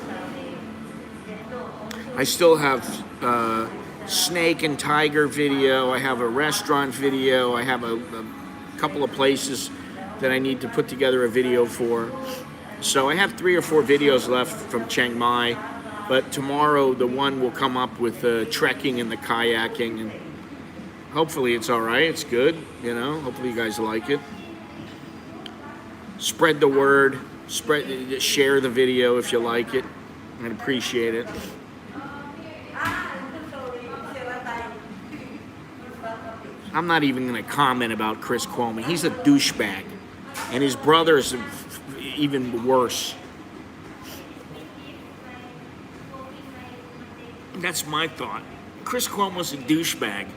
I still have snake and tiger video. I have a restaurant video. I have a couple of places that I need to put together a video for. So I have 3 or 4 videos left from Chiang Mai, but tomorrow the one will come up with the trekking and the kayaking, and hopefully it's all right. It's good, you know. Hopefully you guys like it. Spread the word. Share the video if you like it. I'd appreciate it. I'm not even going to comment about Chris Cuomo. He's a douchebag, and his brother's even worse. That's my thought. Chris Cuomo's a douchebag.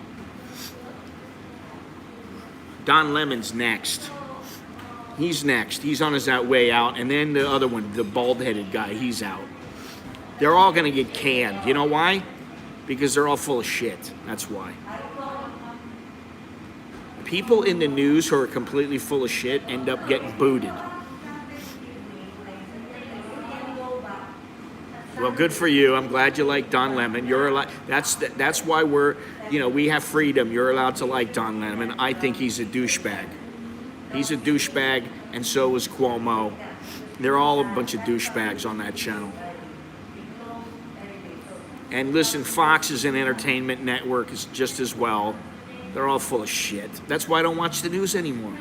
Don Lemon's next. He's next. He's on his way out. And then the other one, the bald-headed guy, he's out. They're all going to get canned. You know why? Because they're all full of shit. That's why. People in the news who are completely full of shit end up getting booted. Well, good for you. I'm glad you like Don Lemon. You're allowed. That's why we have freedom. You're allowed to like Don Lemon. I think he's a douchebag. He's a douchebag, and so is Cuomo. They're all a bunch of douchebags on that channel. And listen, Fox is an entertainment network is just as well. They're all full of shit. That's why I don't watch the news anymore.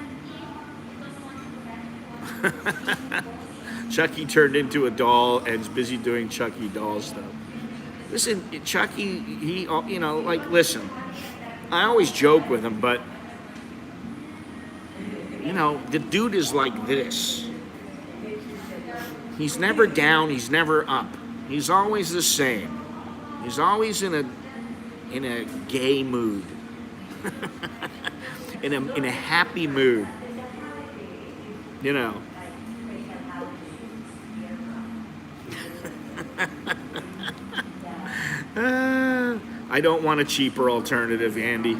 Chucky turned into a doll and is busy doing Chucky doll stuff. Listen, Chucky, listen, I always joke with him, but, the dude is like this. He's never down, he's never up. He's always the same. He's always in a gay mood. in a happy mood. I don't want a cheaper alternative, Andy.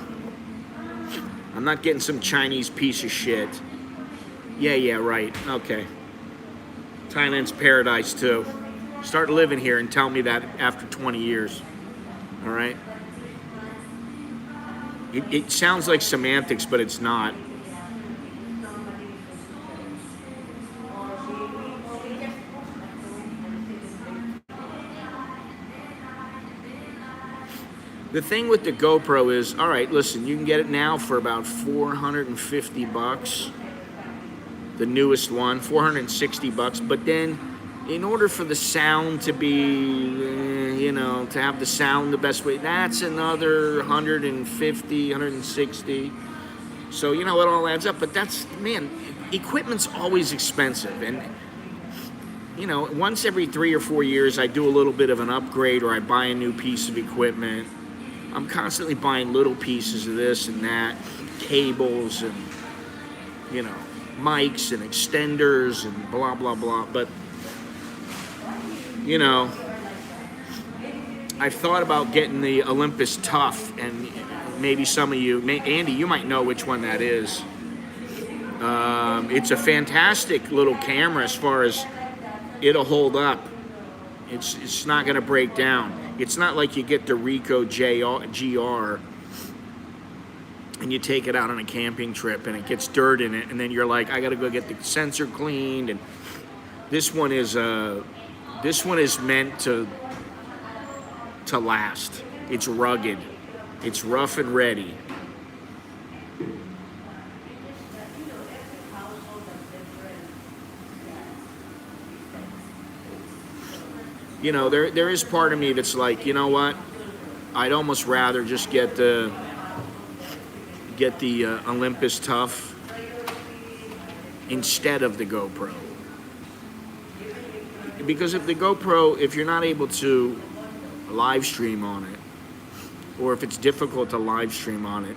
I'm not getting some Chinese piece of shit. Yeah, right. Okay. Thailand's paradise, too. Start living here and tell me that after 20 years. All right? It sounds like semantics, but it's not. The thing with the GoPro is, all right, listen, you can get it now for about $450. The newest one, $460. But then, in order for the sound to be, to have the sound the best way, that's another $150, $160. So, it all adds up. But equipment's always expensive. And, once every 3 or 4 years, I do a little bit of an upgrade or I buy a new piece of equipment. I'm constantly buying little pieces of this and that, cables and, mics and extenders and blah, blah, blah. But, I've thought about getting the Olympus Tough, and maybe some of you, Andy, you might know which one that is. It's a fantastic little camera as far as it'll hold up. It's not going to break down. It's not like you get the Ricoh GR and you take it out on a camping trip and it gets dirt in it, and then you're like, I got to go get the sensor cleaned. And this one is meant to last. It's rugged. It's rough and ready. There is part of me that's like, you know what? I'd almost rather just get the Olympus Tough instead of the GoPro. Because if you're not able to live stream on it, or if it's difficult to live stream on it,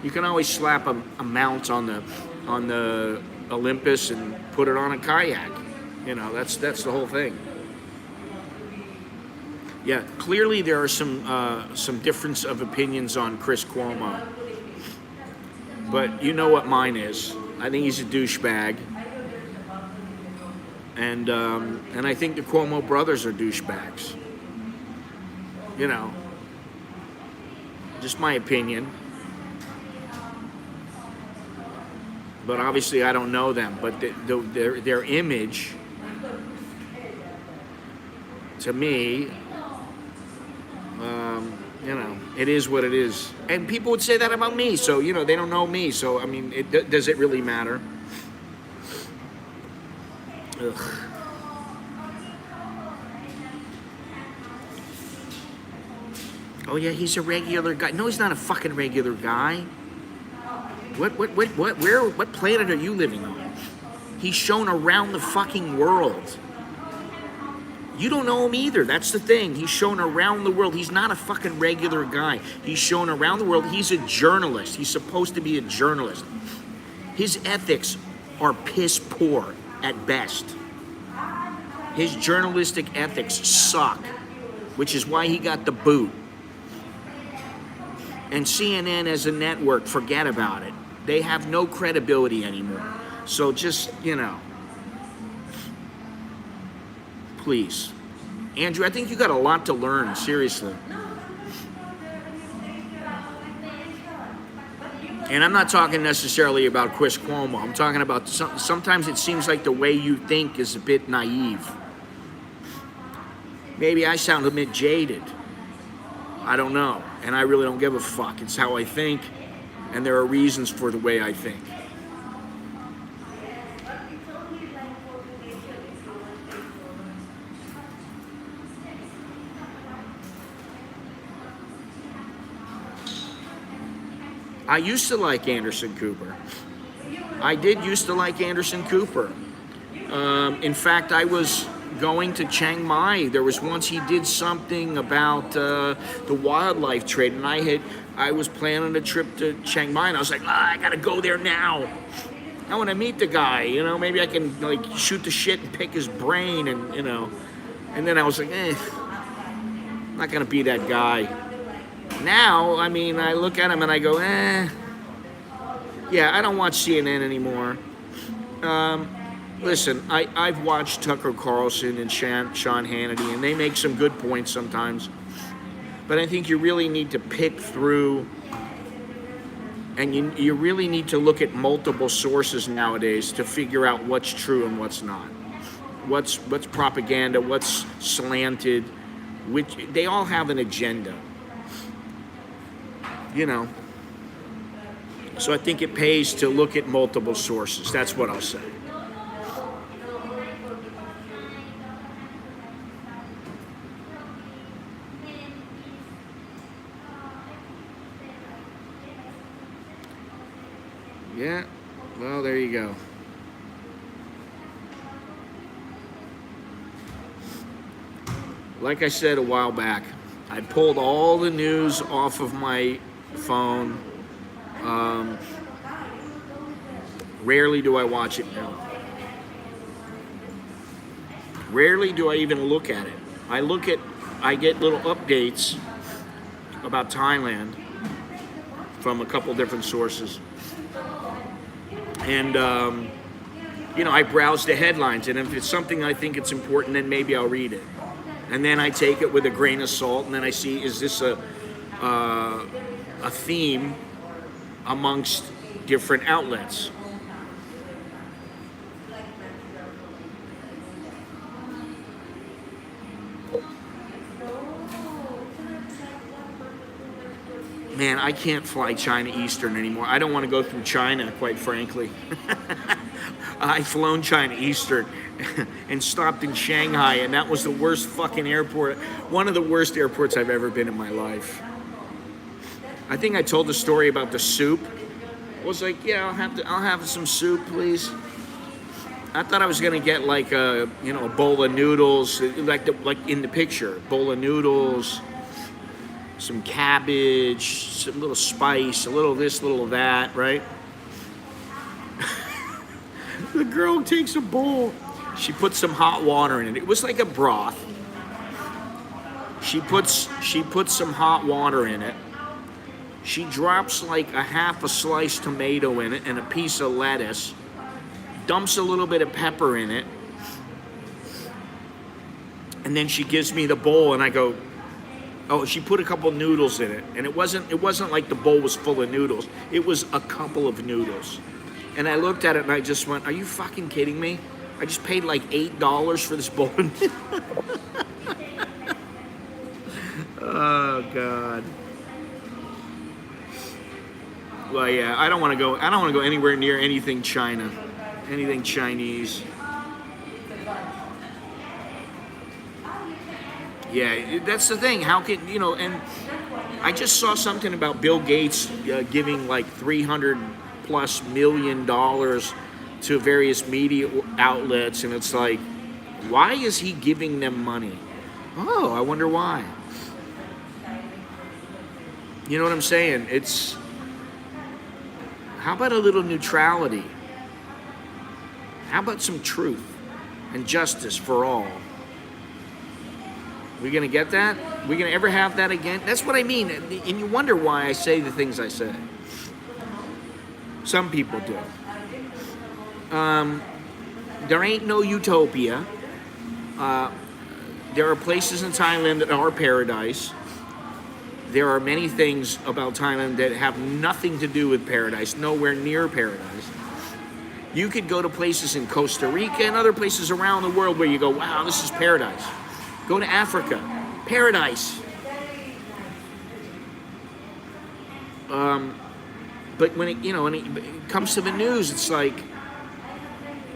you can always slap a mount on the Olympus and put it on a kayak. That's the whole thing. Yeah, clearly there are some difference of opinions on Chris Cuomo, but you know what mine is. I think he's a douchebag, and I think the Cuomo brothers are douchebags. Just my opinion. But obviously I don't know them. But their image, to me, you know, it is what it is. And people would say that about me. So, you know, they don't know me. So, I mean, does it really matter? Ugh. Oh, yeah, he's a regular guy. No, he's not a fucking regular guy. What planet are you living on? He's shown around the fucking world. You don't know him either. That's the thing. He's shown around the world. He's not a fucking regular guy. He's shown around the world. He's a journalist. He's supposed to be a journalist. His ethics are piss poor at best. His journalistic ethics suck, which is why he got the boot. And CNN as a network, forget about it. They have no credibility anymore. So just, you know, please. Andrew, I think you got a lot to learn, seriously. And I'm not talking necessarily about Chris Cuomo. I'm talking about sometimes it seems like the way you think is a bit naive. Maybe I sound a bit jaded. I don't know. And I really don't give a fuck. It's how I think. And there are reasons for the way I think. I used to like Anderson Cooper. I did used to like Anderson Cooper. In fact, I was going to Chiang Mai. There was once he did something about the wildlife trade, and I was planning a trip to Chiang Mai, and I was like, I gotta go there now. I want to meet the guy, you know, maybe I can like shoot the shit and pick his brain, and you know. And then I was like, I'm not gonna be that guy. Now, I mean, I look at him and I go, yeah, I don't watch CNN anymore. Listen, I've watched Tucker Carlson and Sean Hannity, and they make some good points sometimes. But I think you really need to pick through, and you really need to look at multiple sources nowadays to figure out what's true and what's not. What's propaganda, what's slanted, which they all have an agenda. You know. So I think it pays to look at multiple sources. That's what I'll say. Yeah, well, there you go. Like I said a while back, I pulled all the news off of my phone. Rarely do I watch it now. Rarely do I even look at it. I get little updates about Thailand from a couple different sources. And, you know, I browse the headlines, and if it's something I think it's important, then maybe I'll read it. And then I take it with a grain of salt, and then I see, is this a theme amongst different outlets? Man, I can't fly China Eastern anymore. I don't want to go through China, quite frankly. I've flown China Eastern and stopped in Shanghai, and that was the worst fucking airport. One of the worst airports I've ever been in my life. I think I told the story about the soup. I was like, yeah, I'll have some soup, please. I thought I was gonna get like a bowl of noodles, like in the picture, bowl of noodles, some cabbage, some little spice, a little this, little that, right? The girl takes a bowl. She puts some hot water in it. It was like a broth. She puts some hot water in it. She drops like a half a sliced tomato in it and a piece of lettuce. Dumps a little bit of pepper in it. And then she gives me the bowl, and I go, Oh, she put a couple noodles in it, and it wasn't like the bowl was full of noodles. It was a couple of noodles. And I looked at it and I just went, "Are you fucking kidding me? I just paid like $8 for this bowl." Oh God. Well, yeah, I don't want to go. I don't want to go anywhere near anything China, anything Chinese. Yeah, that's the thing. How can And I just saw something about Bill Gates giving like $300+ million to various media outlets, and it's like, why is he giving them money? Oh, I wonder why. You know what I'm saying? How about a little neutrality? How about some truth and justice for all? We gonna get that? We gonna ever have that again? That's what I mean. And you wonder why I say the things I say. Some people do. There ain't no utopia. There are places in Thailand that are paradise. There are many things about Thailand that have nothing to do with paradise, nowhere near paradise. You could go to places in Costa Rica and other places around the world where you go, wow, this is paradise. Go to Africa, paradise. But when it comes to the news, it's like,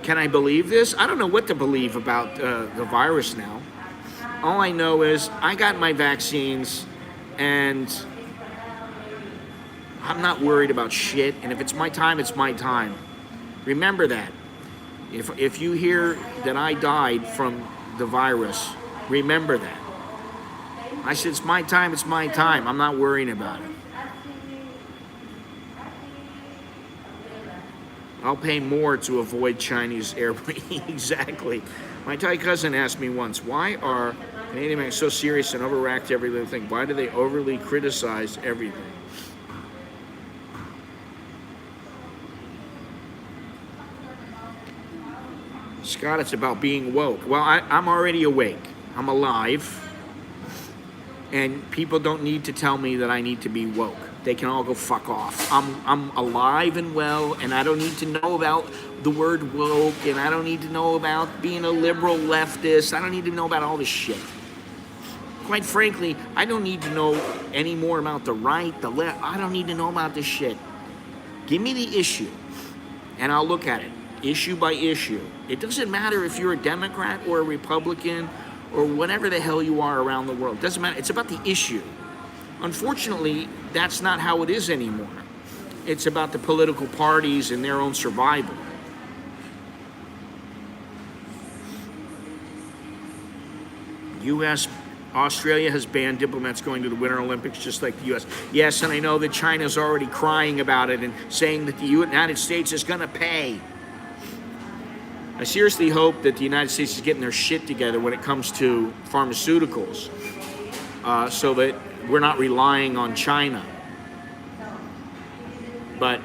can I believe this? I don't know what to believe about the virus now. All I know is I got my vaccines, and I'm not worried about shit. And if it's my time, it's my time. Remember that. If you hear that I died from the virus, remember that. I said, it's my time, it's my time. I'm not worrying about it. I'll pay more to avoid Chinese airplanes. Exactly. My Thai cousin asked me once, why are Canadian Americans so serious and overreact to every little thing? Why do they overly criticize everything? Scott, it's about being woke. Well, I'm already awake. I'm alive. And people don't need to tell me that I need to be woke. They can all go fuck off. I'm alive and well, and I don't need to know about the word woke, and I don't need to know about being a liberal leftist. I don't need to know about all this shit. Quite frankly, I don't need to know any more about the right, the left. I don't need to know about this shit. Give me the issue, and I'll look at it, issue by issue. It doesn't matter if you're a Democrat or a Republican or whatever the hell you are around the world. It doesn't matter. It's about the issue. Unfortunately, that's not how it is anymore. It's about the political parties and their own survival. Australia has banned diplomats going to the Winter Olympics just like the U.S. Yes, and I know that China's already crying about it and saying that the United States is going to pay. I seriously hope that the United States is getting their shit together when it comes to pharmaceuticals, so that we're not relying on China. But,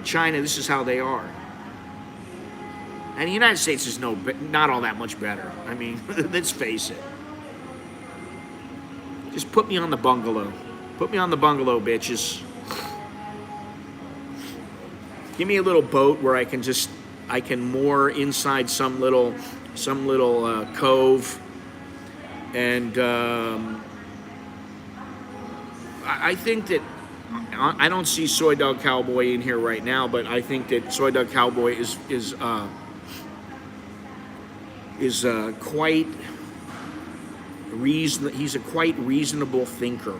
China, this is how they are. And the United States is not all that much better. I mean, let's face it. Just put me on the bungalow. Put me on the bungalow, bitches. Give me a little boat where I can moor inside some little cove, and I think that I don't see Soy Dog Cowboy in here right now, but I think that Soy Dog Cowboy is quite reason. He's a quite reasonable thinker.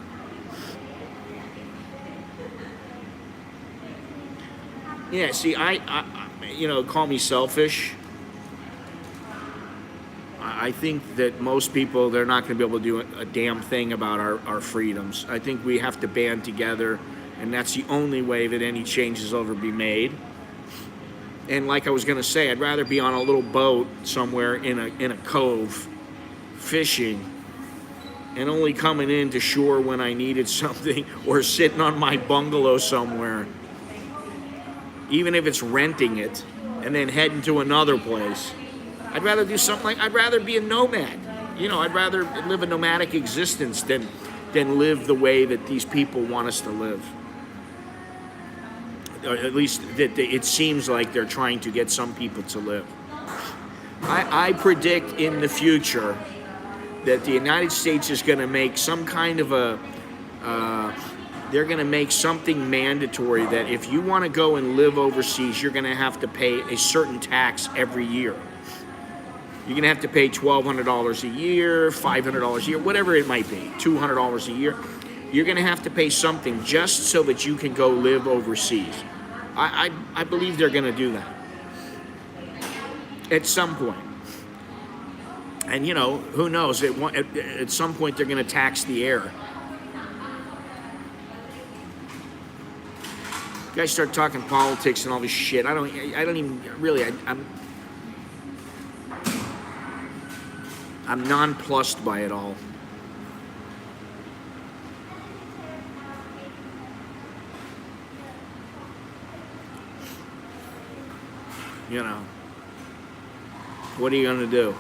Yeah. See, I call me selfish. I think that most people, they're not going to be able to do a damn thing about our freedoms. I think we have to band together, and that's the only way that any changes will ever be made. And like I was going to say, I'd rather be on a little boat somewhere in a cove, fishing, and only coming in to shore when I needed something, or sitting on my bungalow somewhere, even if it's renting it, and then heading to another place. I'd rather do something I'd rather be a nomad. I'd rather live a nomadic existence than live the way that these people want us to live. Or at least that it seems like they're trying to get some people to live. I predict in the future that the United States is going to make some kind of they're going to make something mandatory that if you want to go and live overseas, you're going to have to pay a certain tax every year. You're going to have to pay $1,200 a year, $500 a year, whatever it might be, $200 a year. You're going to have to pay something just so that you can go live overseas. I believe they're going to do that at some point. And, who knows? At some point, they're going to tax the air. You guys start talking politics and all this shit. I don't even really. I'm nonplussed by it all. What are you gonna do?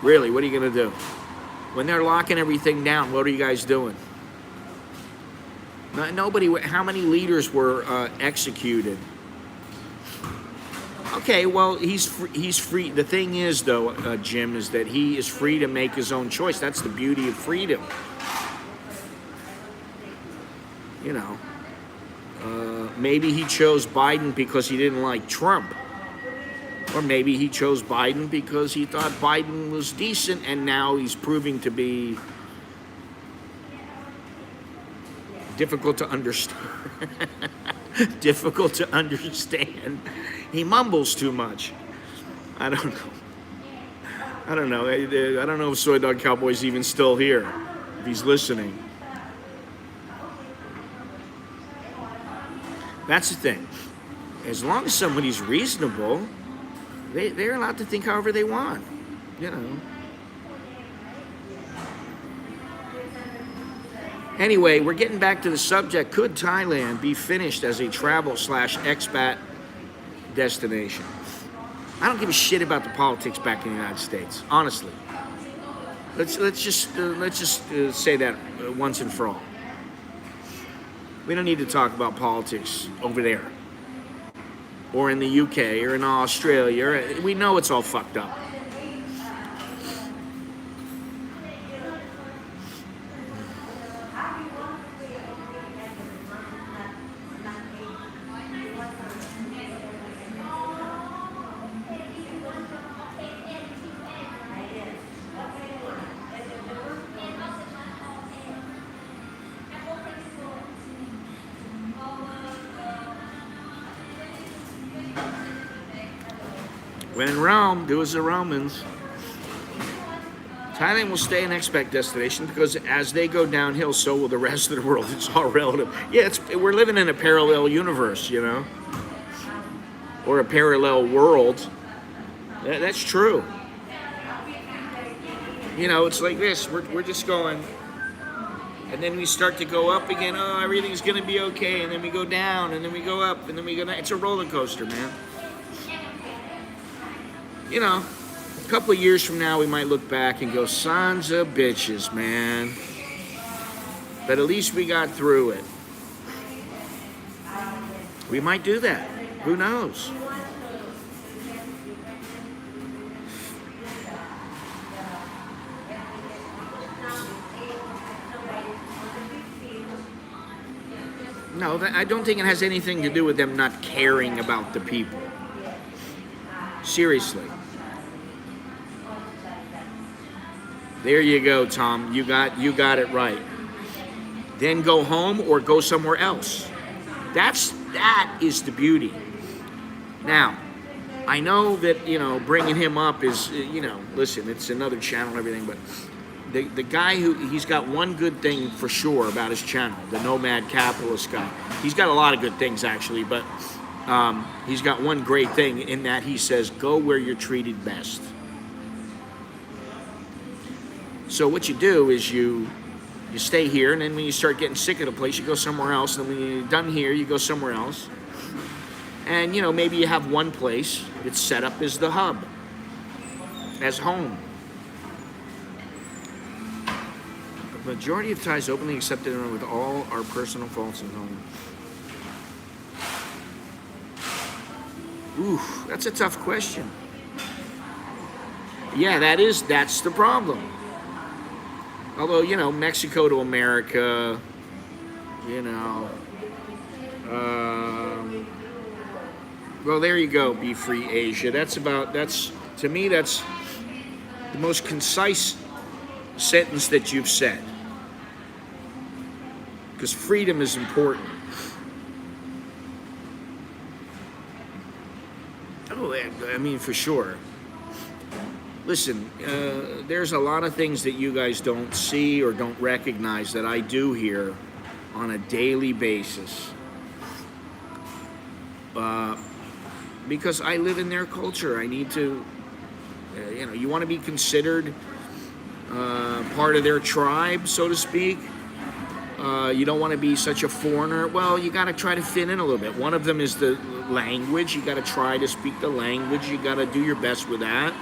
Really, what are you gonna do? When they're locking everything down, what are you guys doing? Nobody. How many leaders were executed? Okay, well, he's free. The thing is, though, Jim, is that he is free to make his own choice. That's the beauty of freedom. Maybe he chose Biden because he didn't like Trump. Or maybe he chose Biden because he thought Biden was decent, and now he's proving to be difficult to understand. Difficult to understand. He mumbles too much. I don't know. I don't know if Soy Dog Cowboy's even still here, if he's listening. That's the thing. As long as somebody's reasonable, they're allowed to think however they want, Anyway, we're getting back to the subject. Could Thailand be finished as a travel/expat destination? I don't give a shit about the politics back in the United States, honestly. Let's just say that once and for all. We don't need to talk about politics over there, or in the UK, or in Australia. We know it's all fucked up. When in Rome, do as the Romans. Thailand will stay an expat destination because as they go downhill, so will the rest of the world. It's all relative. Yeah, we're living in a parallel universe, or a parallel world. That's true. It's like this. We're just going, and then we start to go up again. Oh, everything's going to be okay, and then we go down, and then we go up, and then we go down. It's a roller coaster, man. A couple of years from now, we might look back and go, sons of bitches, man. But at least we got through it. We might do that. Who knows? No, I don't think it has anything to do with them not caring about the people. Seriously. There you go, Tom. You got it right. Then go home or go somewhere else. That is the beauty. Now, I know that, bringing him up is, listen, it's another channel and everything, but the guy he's got one good thing for sure about his channel, the Nomad Capitalist guy. He's got a lot of good things, actually, but he's got one great thing in that he says, go where you're treated best. So what you do is you stay here, and then when you start getting sick of the place, you go somewhere else, and when you're done here, you go somewhere else. And, maybe you have one place that's set up as the hub, as home. Majority of Thais openly accepted it with all our personal faults and all. Ooh, that's a tough question. Yeah, that's the problem. Although, Mexico to America, well, there you go, Be Free Asia. To me, that's the most concise sentence that you've said. Because freedom is important. Oh, I mean, for sure. Listen, there's a lot of things that you guys don't see or don't recognize that I do here on a daily basis. Because I live in their culture. I need to, you want to be considered part of their tribe, so to speak. You don't want to be such a foreigner. Well, you got to try to fit in a little bit. One of them is the language. You got to try to speak the language. You got to do your best with that.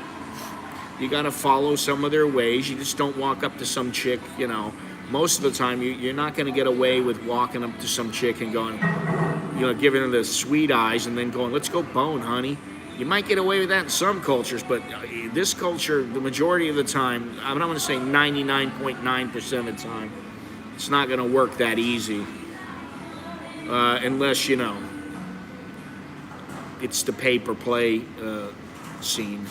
You got to follow some of their ways. You just don't walk up to some chick, Most of the time, you're not going to get away with walking up to some chick and going, giving her the sweet eyes and then going, let's go bone, honey. You might get away with that in some cultures, but this culture, the majority of the time, I'm not going to say 99.9% of the time, it's not going to work that easy. Unless, it's the pay-per-play scene.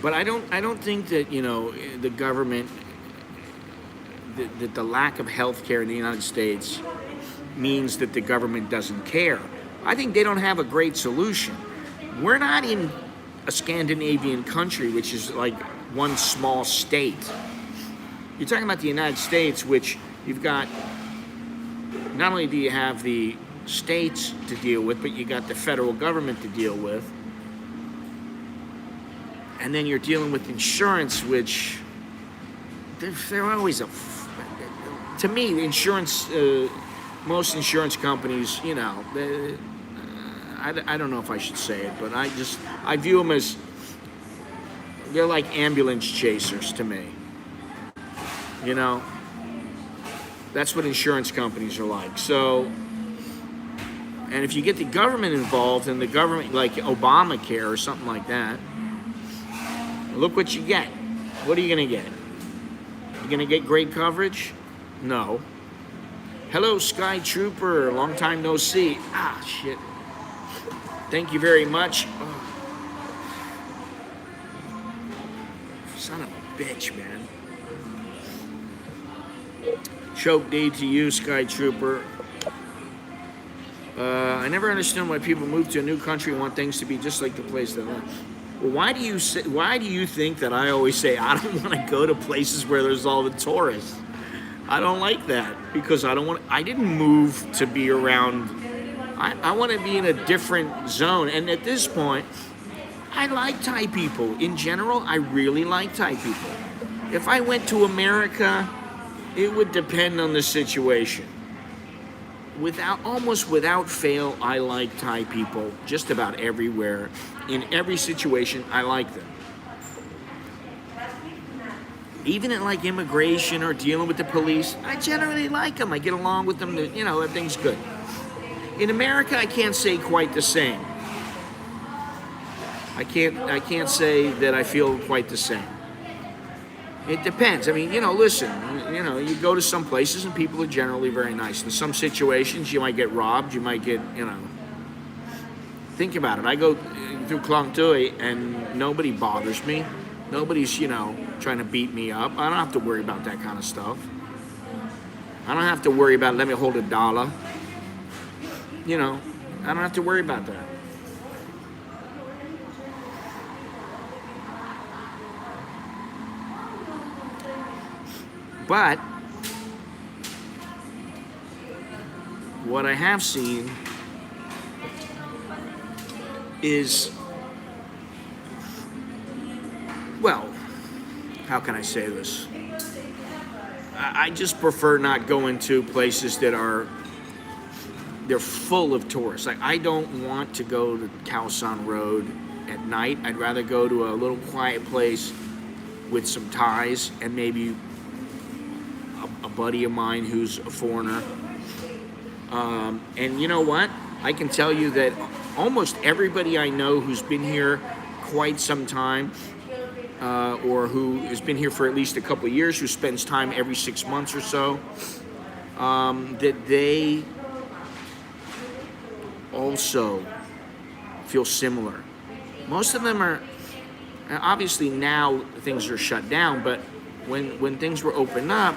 But I don't think that, the government, that the lack of health care in the United States means that the government doesn't care. I think they don't have a great solution. We're not in a Scandinavian country, which is like one small state. You're talking about the United States, which you've got, not only do you have the states to deal with, but you got the federal government to deal with. And then you're dealing with insurance, which they're always to me, insurance, most insurance companies, I don't know if I should say it, but I view them as, they're like ambulance chasers to me. That's what insurance companies are like. So, and if you get the government involved, and the government, like Obamacare or something like that, look what you get. What are you going to get? You're going to get great coverage? No. Hello, Sky Trooper. Long time no see. Ah, shit. Thank you very much. Oh. Son of a bitch, man. Choke day to you, Sky Trooper. I never understand why people move to a new country and want things to be just like the place they live. Well, why do you think that I always say I don't want to go to places where there's all the tourists? I don't like that because I didn't move to be around. I want to be in a different zone. And at this point, I like Thai people. In general, I really like Thai people. If I went to America, it would depend on the situation. Almost without fail, I like Thai people just about everywhere. In every situation, I like them. Even in like immigration or dealing with the police, I generally like them. I get along with them. Everything's good. In America, I can't say quite the same. I can't say that I feel quite the same. It depends. I mean, listen, you go to some places and people are generally very nice. In some situations, you might get robbed. You might get, Think about it. I go through Klong Tui and nobody bothers me. Nobody's, trying to beat me up. I don't have to worry about that kind of stuff. I don't have to worry about, let me hold a dollar. I don't have to worry about that. But what I have seen is, well, how can I say this? I just prefer not going to places that are they're full of tourists. Like, I don't want to go to Khao San Road at night. I'd rather go to a little quiet place with some Thais and maybe a buddy of mine who's a foreigner. And you know what? I can tell you that almost everybody I know who's been here quite some time, or who has been here for at least a couple of years, who spends time every 6 months or so, that they also feel similar. Most of them are, obviously now things are shut down, but when things were opened up,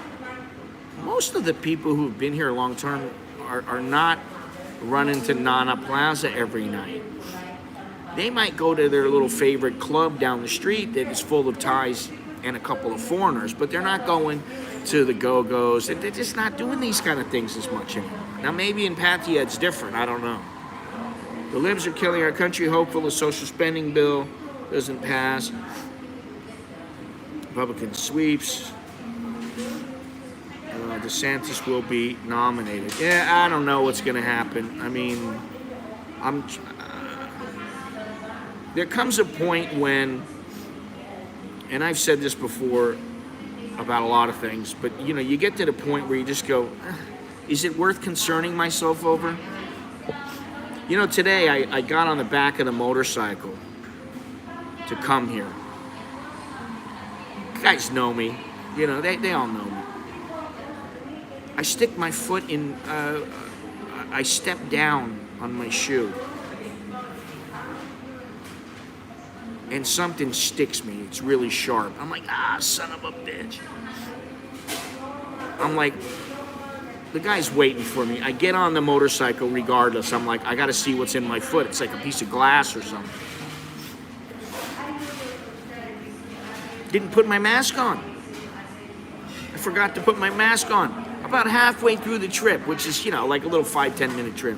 most of the people who've been here long term are not running to Nana Plaza every night. They might go to their little favorite club down the street that is full of Thais and a couple of foreigners, but they're not going to the Go-Go's. They're just not doing these kind of things as much anymore. Now, maybe in Pattaya it's different. I don't know. The libs are killing our country. Hopeful the social spending bill doesn't pass. Republican sweeps. DeSantis will be nominated. Yeah, I don't know what's going to happen. I mean, there comes a point when, and I've said this before about a lot of things, but you know, you get to the point where you just go, is it worth concerning myself over? You know, today I got on the back of the motorcycle to come here. You guys know me. You know, they all know me. I stick my foot in, I step down on my shoe. And something sticks me. It's really sharp. I'm like, son of a bitch. I'm like, the guy's waiting for me. I get on the motorcycle regardless. I'm like, I got to see what's in my foot. It's like a piece of glass or something. Didn't put my mask on. I forgot to put my mask on. About halfway through the trip, which is, you know, like a little 5-10 minute trip.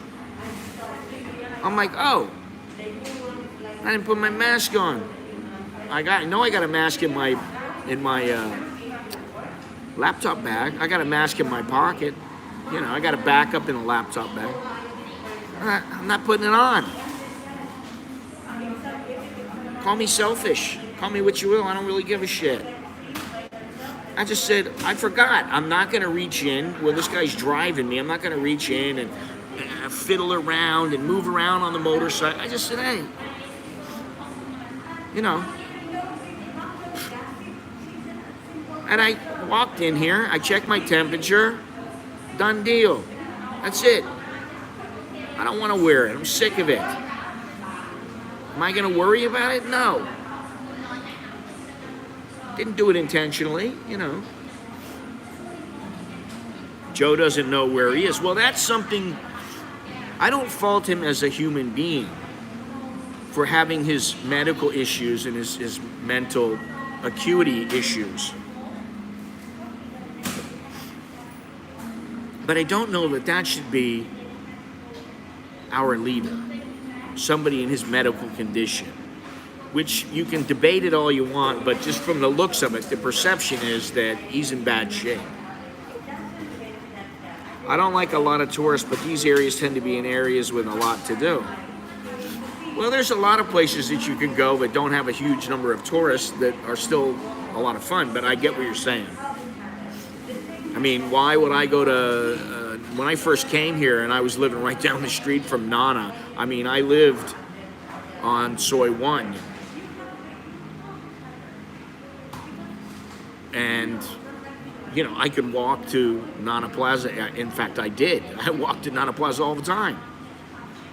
I'm like, oh, I didn't put my mask on. I got a mask in my laptop bag. I got a mask in my pocket. You know, I got a backup in a laptop bag. I'm not putting it on. Call me selfish. Call me what you will. I don't really give a shit. I just said, I forgot. I'm not going to reach in. Well, this guy's driving me. I'm not going to reach in and fiddle around and move around on the motorcycle. I just said, hey, you know. And I walked in here. I checked my temperature. Done deal. That's it. I don't want to wear it. I'm sick of it. Am I going to worry about it? No. Didn't do it intentionally, you know. Joe doesn't know where he is. Well, that's something, I don't fault him as a human being for having his medical issues and his mental acuity issues. But I don't know that that should be our leader, somebody in his medical condition. Which you can debate it all you want, but just from the looks of it, the perception is that he's in bad shape. I don't like a lot of tourists, but these areas tend to be in areas with a lot to do. Well, there's a lot of places that you can go that don't have a huge number of tourists that are still a lot of fun, but I get what you're saying. I mean, why would I go to, when I first came here and I was living right down the street from Nana, I mean, I lived on Soi 1. And, you know, I could walk to Nana Plaza. In fact, I did. I walked to Nana Plaza all the time.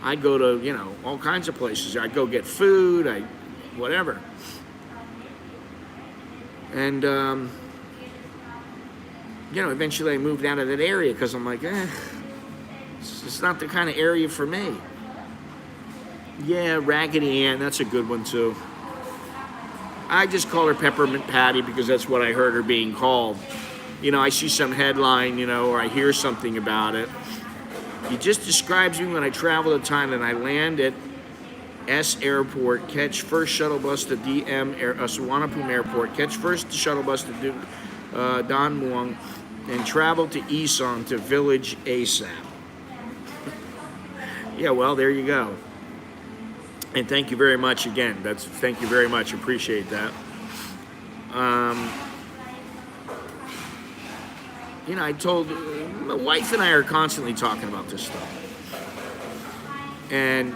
I'd go to, you know, all kinds of places. I'd go get food, whatever. And, you know, eventually I moved out of that area because I'm like, it's not the kind of area for me. Yeah, Raggedy Ann, that's a good one too. I just call her Peppermint Patty because that's what I heard her being called. You know, I see some headline, you know, or I hear something about it. It just describes me when I travel to Thailand. I land at S Airport, catch first shuttle bus to Suvarnabhumi Airport, catch first shuttle bus to Don Muang, and travel to Isan to Village ASAP. Yeah, well, there you go. And thank you very much again. Thank you very much. Appreciate that. I told my wife and I are constantly talking about this stuff, and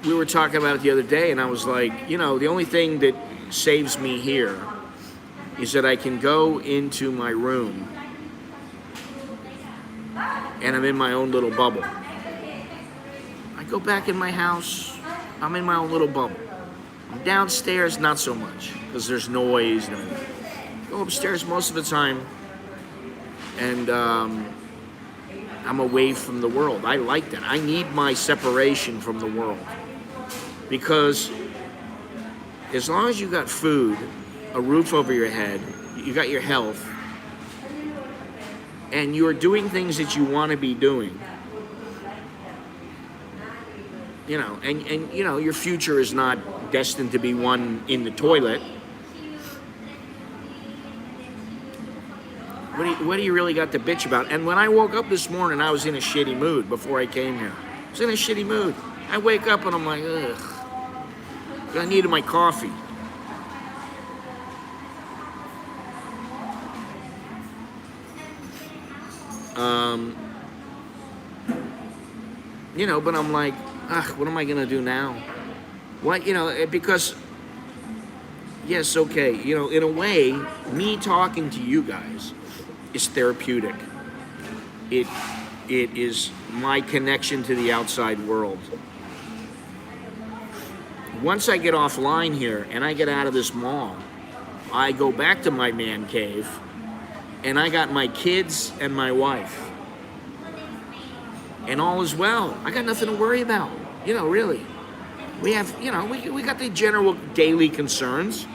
we were talking about it the other day, and I was like, the only thing that saves me here is that I can go into my room and I'm in my own little bubble. I go back in my house, I'm in my own little bubble. I'm downstairs, not so much, because there's noise and everything. I go upstairs most of the time, and I'm away from the world. I like that. I need my separation from the world. Because as long as you got food, a roof over your head, you got your health, and you're doing things that you want to be doing, and your future is not destined to be one in the toilet. What do you really got to bitch about? And when I woke up this morning, I was in a shitty mood before I came here. I was in a shitty mood. I wake up and I'm like, ugh. I needed my coffee. But I'm like, what am I gonna do now? What, because, yes, okay, in a way, me talking to you guys is therapeutic. It is my connection to the outside world. Once I get offline here and I get out of this mall, I go back to my man cave, and I got my kids and my wife. And all is well. I got nothing to worry about, really. We have, we got the general daily concerns.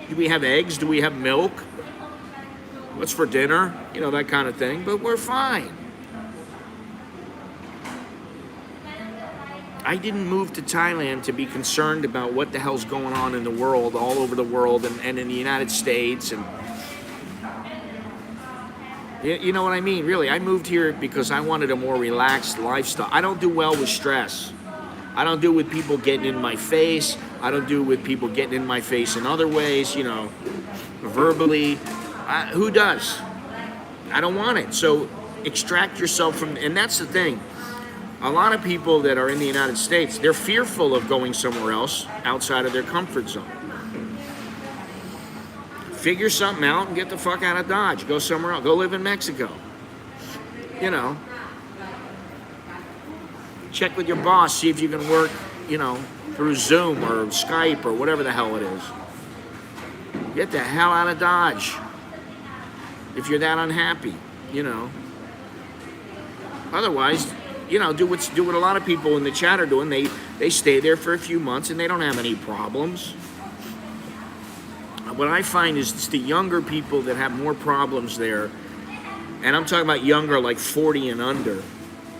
Do we have eggs? Do we have milk? What's for dinner? That kind of thing. But we're fine. I didn't move to Thailand to be concerned about what the hell's going on in the world, all over the world, and in the United States. And you know what I mean? Really, I moved here because I wanted a more relaxed lifestyle. I don't do well with stress. I don't do with people getting in my face. I don't do with people getting in my face in other ways, verbally. Who does? I don't want it. So extract yourself from, and that's the thing. A lot of people that are in the United States, they're fearful of going somewhere else outside of their comfort zone. Figure something out and get the fuck out of Dodge. Go somewhere else. Go live in Mexico. Check with your boss. See if you can work, through Zoom or Skype or whatever the hell it is. Get the hell out of Dodge. If you're that unhappy, Otherwise, do what a lot of people in the chat are doing. They stay there for a few months and they don't have any problems. What I find is it's the younger people that have more problems there. And I'm talking about younger, like 40 and under,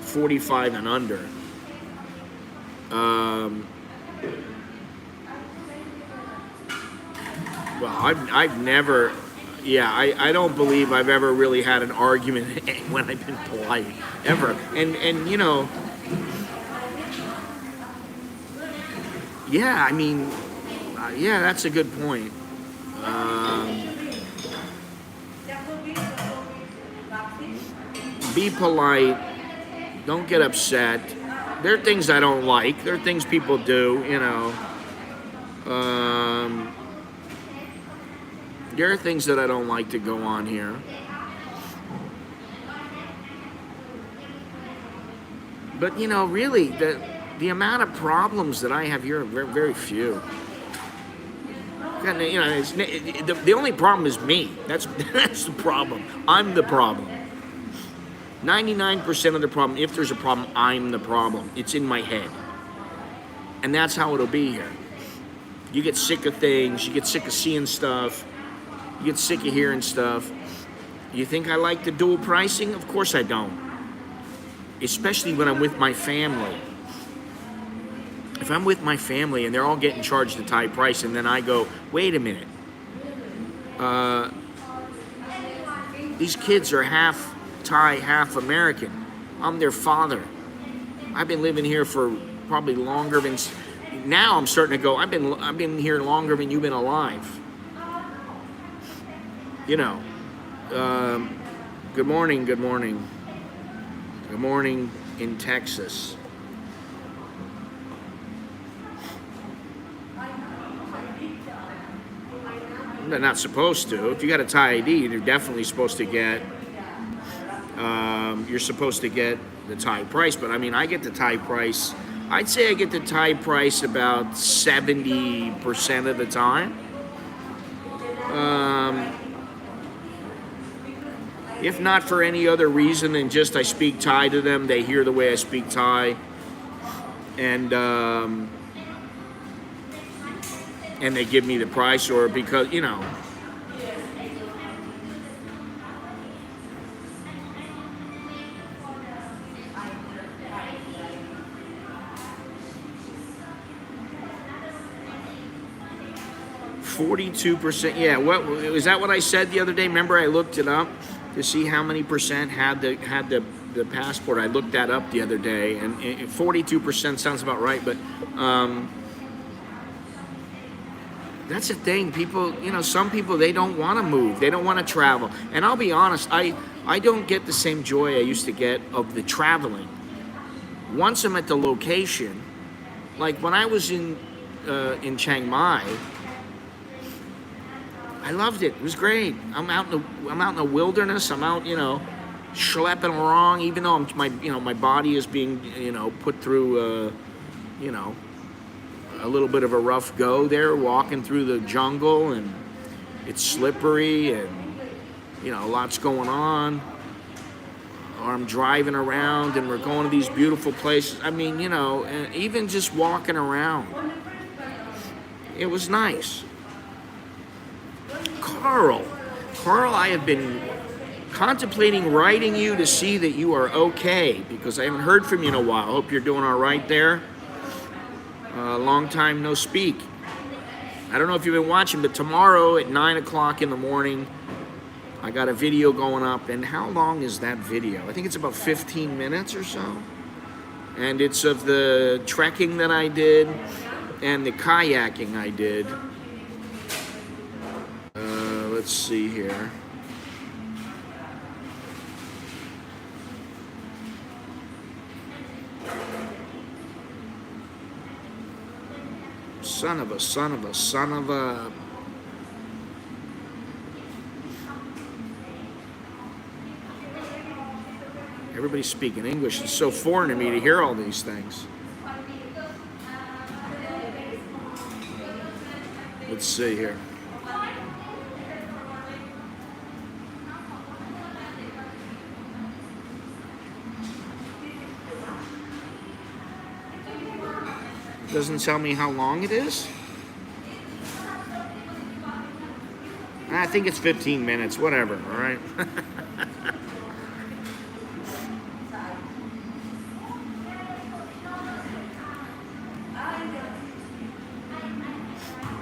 45 and under. Well, I've never, I don't believe I've ever really had an argument when I've been polite, ever. And that's a good point. Be polite. Don't get upset. There are things I don't like. There are things people do, There are things that I don't like to go on here. But, really, the amount of problems that I have here are very, very few. The only problem is me. That's the problem. I'm the problem. 99% of the problem, if there's a problem, I'm the problem. It's in my head. And that's how it'll be here. You get sick of things. You get sick of seeing stuff. You get sick of hearing stuff. You think I like the dual pricing? Of course I don't. Especially when I'm with my family. If I'm with my family and they're all getting charged the Thai price, and then I go, wait a minute. These kids are half Thai, half American. I'm their father. I've been living here for probably longer than. Now I'm starting to go. I've been here longer than you've been alive. You know. Good morning. Good morning. Good morning in Texas. They're not supposed to. If you got a Thai ID, you're definitely supposed to get. You're supposed to get the Thai price, but I mean, I get the Thai price. I'd say I get the Thai price about 70% of the time. If not for any other reason than just I speak Thai to them, they hear the way I speak Thai, and they give me the price, or because, you know. %, yeah. What was that? What I said the other day? Remember, I looked it up to see how many percent had the passport. I looked that up the other day, and 42% sounds about right. But that's the thing. People, you know, some people, they don't want to move. They don't want to travel. And I'll be honest, I don't get the same joy I used to get of the traveling. Once I'm at the location, like when I was in Chiang Mai. I loved it. It was great. I'm out in the wilderness. I'm out, you know, schlepping along, even though my body is being, you know, put through, you know, a little bit of a rough go there, walking through the jungle, and it's slippery, and, you know, lots going on. Or I'm driving around, and we're going to these beautiful places. I mean, you know, and even just walking around, it was nice. Carl, I have been contemplating writing you to see that you are okay, because I haven't heard from you in a while. Hope you're doing all right there. Long time no speak. I don't know if you've been watching, but tomorrow at 9 o'clock in the morning, I got a video going up. And how long is that video? I think it's about 15 minutes or so. And it's of the trekking that I did and the kayaking I did. Let's see here. Son of a. Everybody's speaking English. It's so foreign to me to hear all these things. Let's see here. Doesn't tell me how long it is. I think it's 15 minutes, whatever, all right?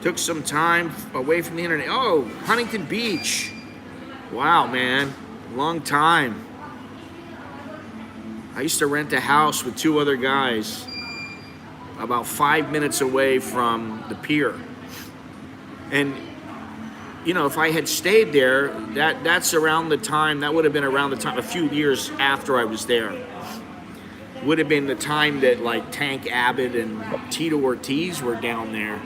Took some time away from the internet. Oh, Huntington Beach. Wow, man, long time. I used to rent a house with 2 other guys about 5 minutes away from the pier. And, you know, if I had stayed there, that's around the time, that would have been around the time, a few years after I was there. Would have been the time that, like, Tank Abbott and Tito Ortiz were down there.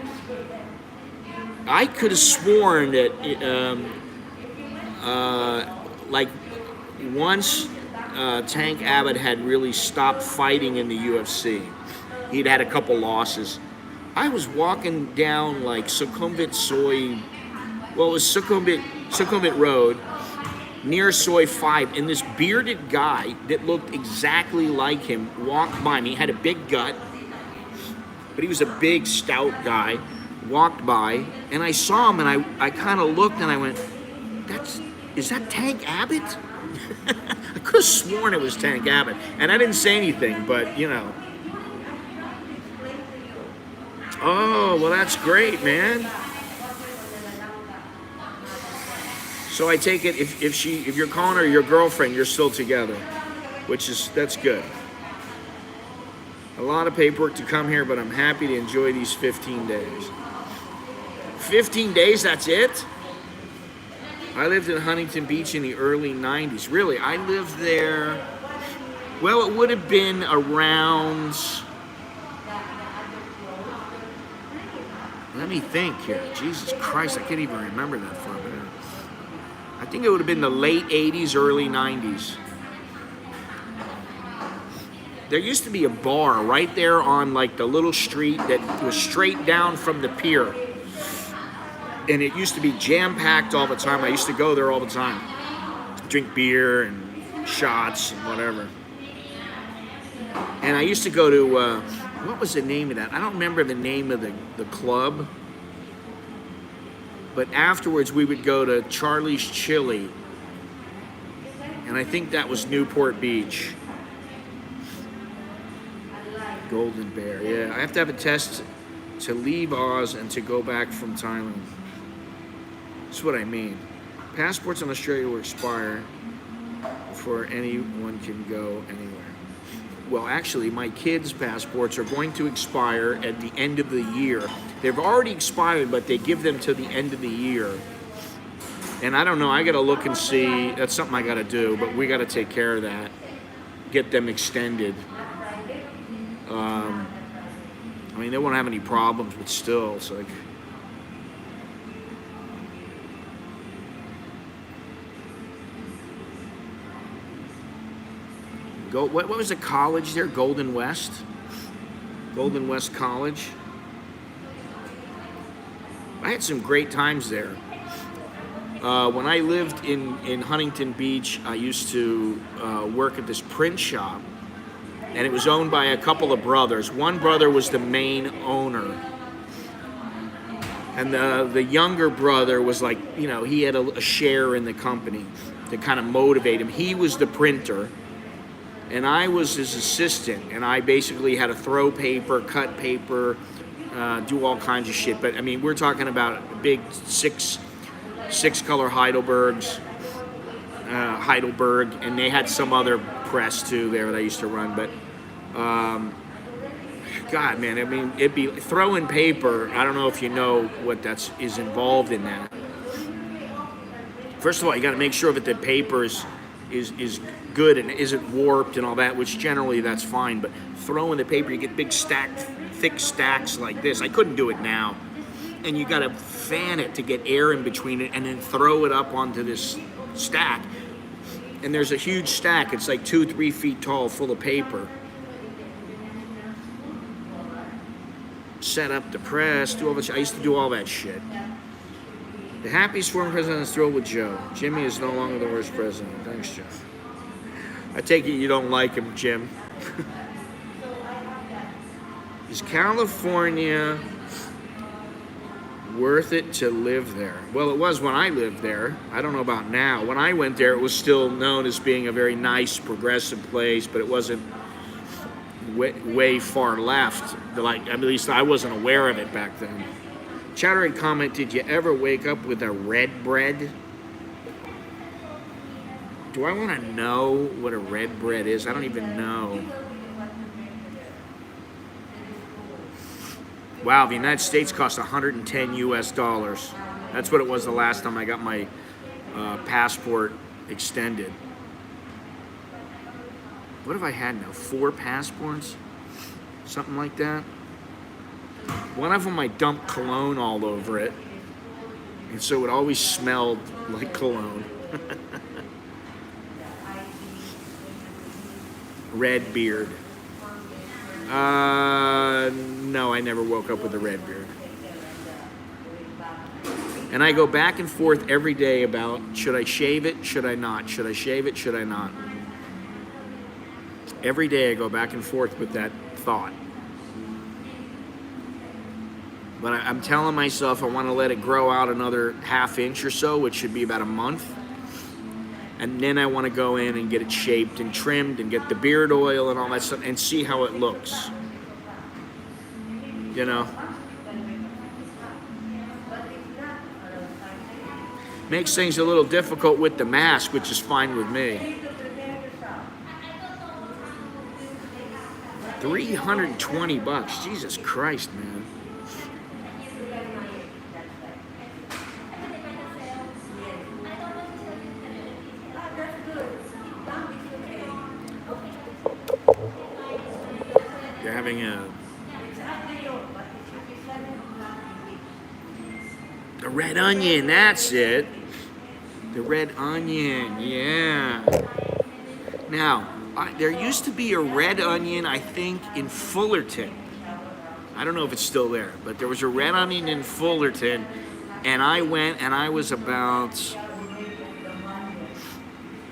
I could have sworn that, like, once Tank Abbott had really stopped fighting in the UFC, he'd had a couple losses. I was walking down like Sukhumvit Road near Soy 5, and this bearded guy that looked exactly like him walked by me. He had a big gut, but he was a big, stout guy. Walked by, and I saw him, and I kind of looked, and I went, is that Tank Abbott? I could have sworn it was Tank Abbott, and I didn't say anything, but, you know. Oh, well, that's great, man. So I take it if you're calling her your girlfriend, you're still together, that's good. A lot of paperwork to come here, but I'm happy to enjoy these 15 days. 15 days, that's it? I lived in Huntington Beach in the early 90s. Really, I lived there, well, it would have been around, let me think here. Jesus Christ, I can't even remember that far back. I think it would have been the late 80s, early 90s. There used to be a bar right there on like the little street that was straight down from the pier. And it used to be jam-packed all the time. I used to go there all the time. Drink beer and shots and whatever. And I used to go to, what was the name of that? I don't remember the name of the club. But afterwards we would go to Charlie's Chili. And I think that was Newport Beach. Golden Bear, yeah. I have to have a test to leave Oz and to go back from Thailand. That's what I mean. Passports in Australia will expire before anyone can go anywhere. Well, actually, my kids' passports are going to expire at the end of the year. They've already expired, but they give them to the end of the year. And I don't know, I gotta look and see. That's something I gotta do, but we gotta take care of that. Get them extended. I mean, they won't have any problems, but still, it's like... What was the college there? Golden West? Golden West College. I had some great times there. When I lived in Huntington Beach, I used to work at this print shop. And it was owned by a couple of brothers. One brother was the main owner. And the younger brother was like, you know, he had a share in the company to kind of motivate him. He was the printer. And I was his assistant. And I basically had to throw paper, cut paper, do all kinds of shit. But, I mean, we're talking about big six-color Heidelbergs. Heidelberg, and they had some other press too there that I used to run, but God, man, I mean, it'd be throwing paper. I don't know if you know what is involved in that. First of all, you got to make sure that the paper is good and isn't warped and all that, which generally that's fine, but throwing the paper, you get big thick stacks like this. I couldn't do it now. And you got to fan it to get air in between it and then throw it up onto this stack. And there's a huge stack. It's like 2-3 feet tall, full of paper. Set up the press, do all this. I used to do all that shit. The happiest former president is thrilled with Joe. Jimmy is no longer the worst president. Thanks, Joe. I take it you don't like him, Jim. Is California worth it to live there? Well, it was when I lived there. I don't know about now. When I went there, it was still known as being a very nice, progressive place, but it wasn't way far left. Like, at least I wasn't aware of it back then. Chatter had comment, did you ever wake up with a red bread? Do I want to know what a red bread is? I don't even know. Wow, the United States cost 110 US dollars. That's what it was the last time I got my passport extended. What have I had now? 4 passports? Something like that. One of them I dumped cologne all over it. And so it always smelled like cologne. Red beard. No, I never woke up with a red beard. And I go back and forth every day about, should I shave it, should I not? Should I shave it, should I not? Every day I go back and forth with that thought. But I'm telling myself I want to let it grow out another ½ inch or so, which should be about a month. And then I want to go in and get it shaped and trimmed and get the beard oil and all that stuff and see how it looks. You know? Makes things a little difficult with the mask, which is fine with me. $320. Jesus Christ, man. You're having the red onion, that's it. The red onion, yeah. Now, there used to be a red onion, I think, in Fullerton. I don't know if it's still there, but there was a red onion in Fullerton, and I went, and I was about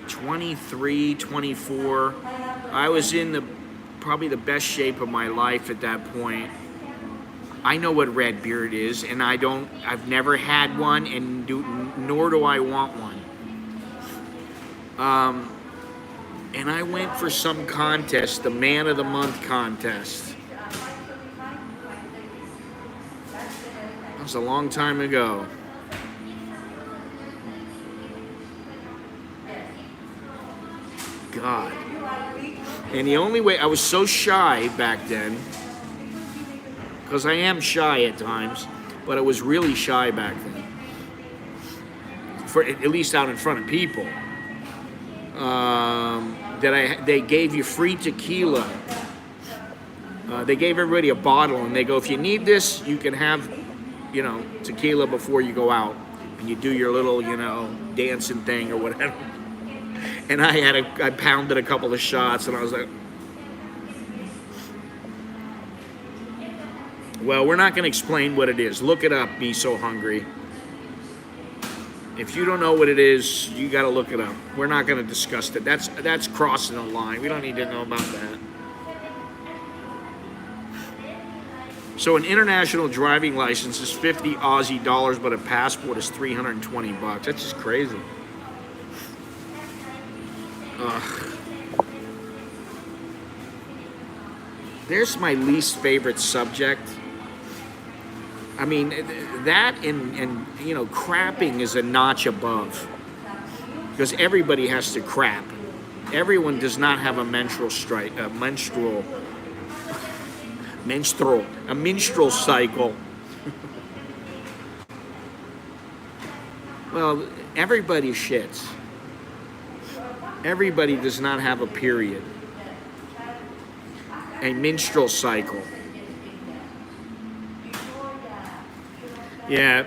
23, 24. I was in probably the best shape of my life at that point. I know what red beard is, and I've never had one, and nor do I want one. And I went for some contest, the Man of the Month contest. That was a long time ago. God. And the only way, I was so shy back then, because I am shy at times, but I was really shy back then. At least out in front of people. They gave you free tequila. They gave everybody a bottle, and they go, if you need this, you can have, tequila before you go out, and you do your little, dancing thing or whatever. And I pounded a couple of shots, and I was like, well, we're not going to explain what it is. Look it up, Be So Hungry. If you don't know what it is, you got to look it up. We're not going to discuss it. That's crossing a line. We don't need to know about that. So an international driving license is 50 Aussie dollars, but a passport is $320. That's just crazy. There's my least favorite subject. I mean, that and crapping is a notch above, because everybody has to crap. Everyone does not have a menstrual cycle. Well, everybody shits. Everybody does not have a period, a menstrual cycle. Yeah,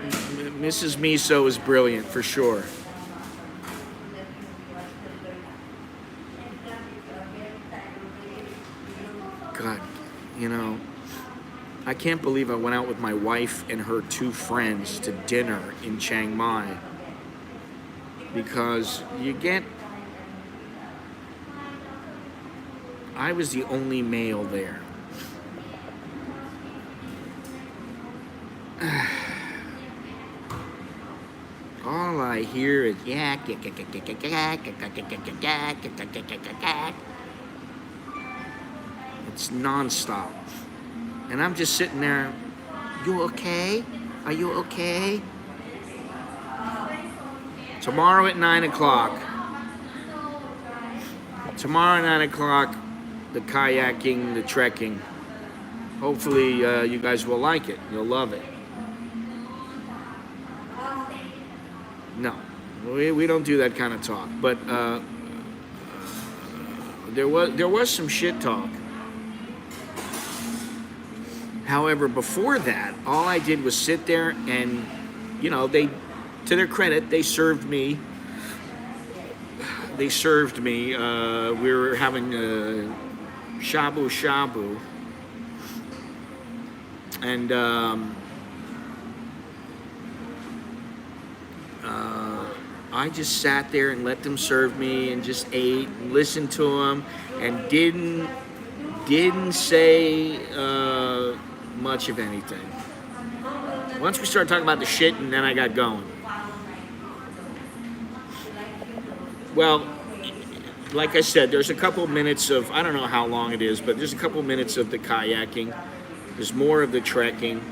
Mrs. Miso is brilliant, for sure. God, I can't believe I went out with my wife and her two friends to dinner in Chiang Mai. Because I was the only male there. All I hear is yak. It's nonstop. And I'm just sitting there, you okay? Are you okay? Tomorrow at 9 o'clock. Tomorrow at 9 o'clock, the kayaking, the trekking. Hopefully you guys will like it. You'll love it. No, we don't do that kind of talk. But there was some shit talk. However, before that, all I did was sit there and, to their credit, they served me. We were having shabu shabu. And I just sat there and let them serve me and just ate and listened to them and didn't say much of anything. Once we started talking about the shit, and then I got going. Well, like I said, there's a couple minutes of, I don't know how long it is, but there's a couple minutes of the kayaking. There's more of the trekking.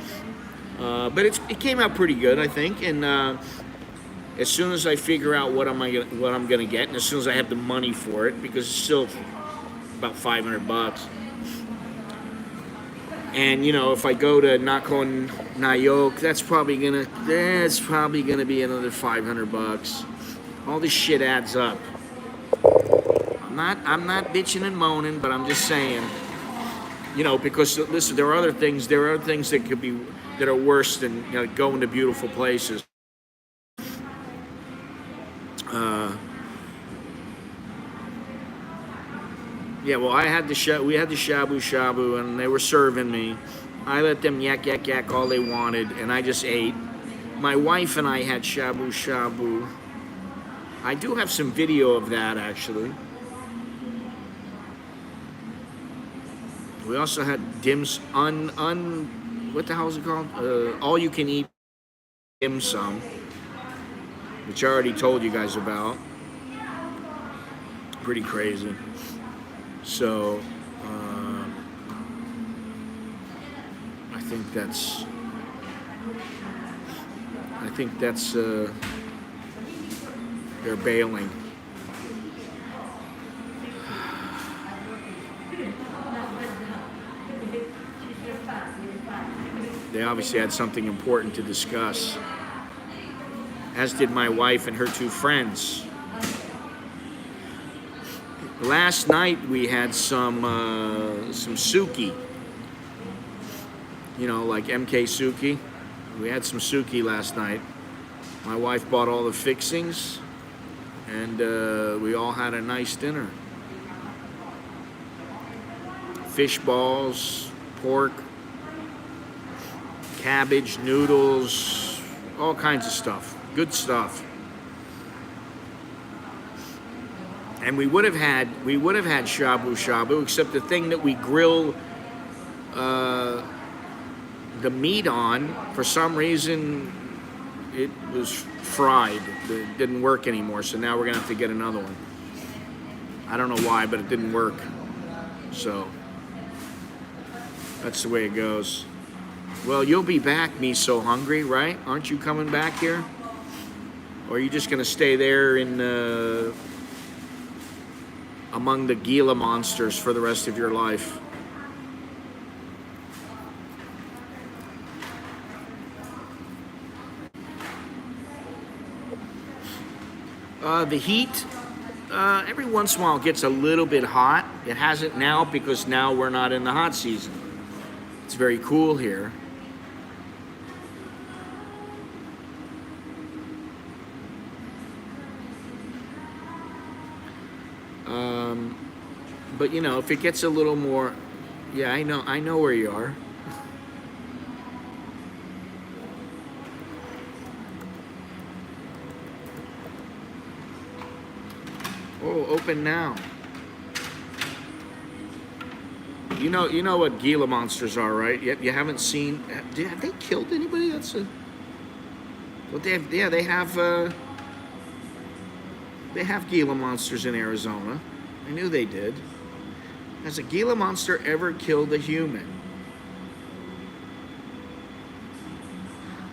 But it came out pretty good, I think. And as soon as I figure out what I'm gonna get, and as soon as I have the money for it, because it's still about $500, And you know, if I go to Nakhon Nayok, that's probably gonna be another $500. All this shit adds up. I'm not bitching and moaning, but I'm just saying, you know, because listen, there are other things that are worse than, you know, going to beautiful places. Yeah, well, we had the shabu shabu, and they were serving me. I let them yak yak yak all they wanted, and I just ate. My wife and I had shabu shabu. I do have some video of that, actually. We also had dims what the hell is it called? All you can eat dim sum, which I already told you guys about. Pretty crazy. So I think that's they're bailing. They obviously had something important to discuss, as did my wife and her two friends. Last night we had some suki, you know, like MK suki. We had some suki last night. My wife bought all the fixings, and we all had a nice dinner. Fish balls, pork, cabbage, noodles, all kinds of stuff. Good stuff. And we would have had shabu shabu, except the thing that we grill the meat on, for some reason, it was fried. It didn't work anymore, so now we're gonna have to get another one. I don't know why, but it didn't work. So that's the way it goes. Well, you'll be back, Me So Hungry, right? Aren't you coming back here? Or are you just gonna stay there in among the Gila monsters for the rest of your life? The heat, every once in a while gets a little bit hot. It hasn't now because now we're not in the hot season. It's very cool here. But you know, if it gets a little more, yeah, I know where you are. Oh, open now. You know what Gila monsters are, right? You haven't seen? Have they killed anybody? That's a. Well, they have. Yeah, they have. They have Gila monsters in Arizona. I knew they did. Has a Gila monster ever killed a human?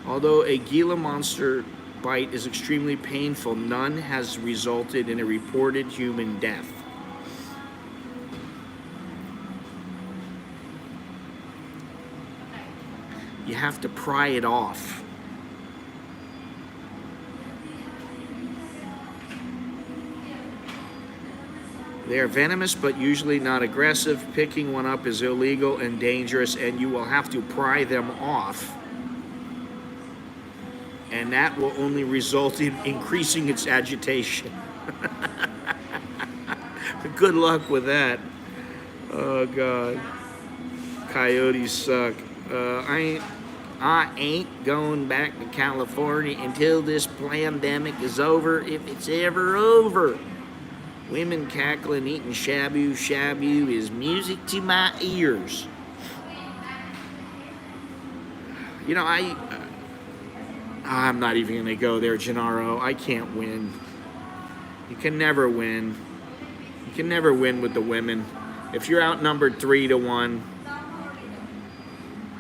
Although a Gila monster bite is extremely painful, none has resulted in a reported human death. You have to pry it off. They are venomous, but usually not aggressive. Picking one up is illegal and dangerous, and you will have to pry them off. And that will only result in increasing its agitation. Good luck with that. Oh, God. Coyotes suck. I ain't going back to California until this pandemic is over, if it's ever over. Women cackling, eating shabu shabu is music to my ears. You know, I'm not even going to go there, Gennaro. I can't win. You can never win. You can never win with the women. If you're outnumbered 3-1,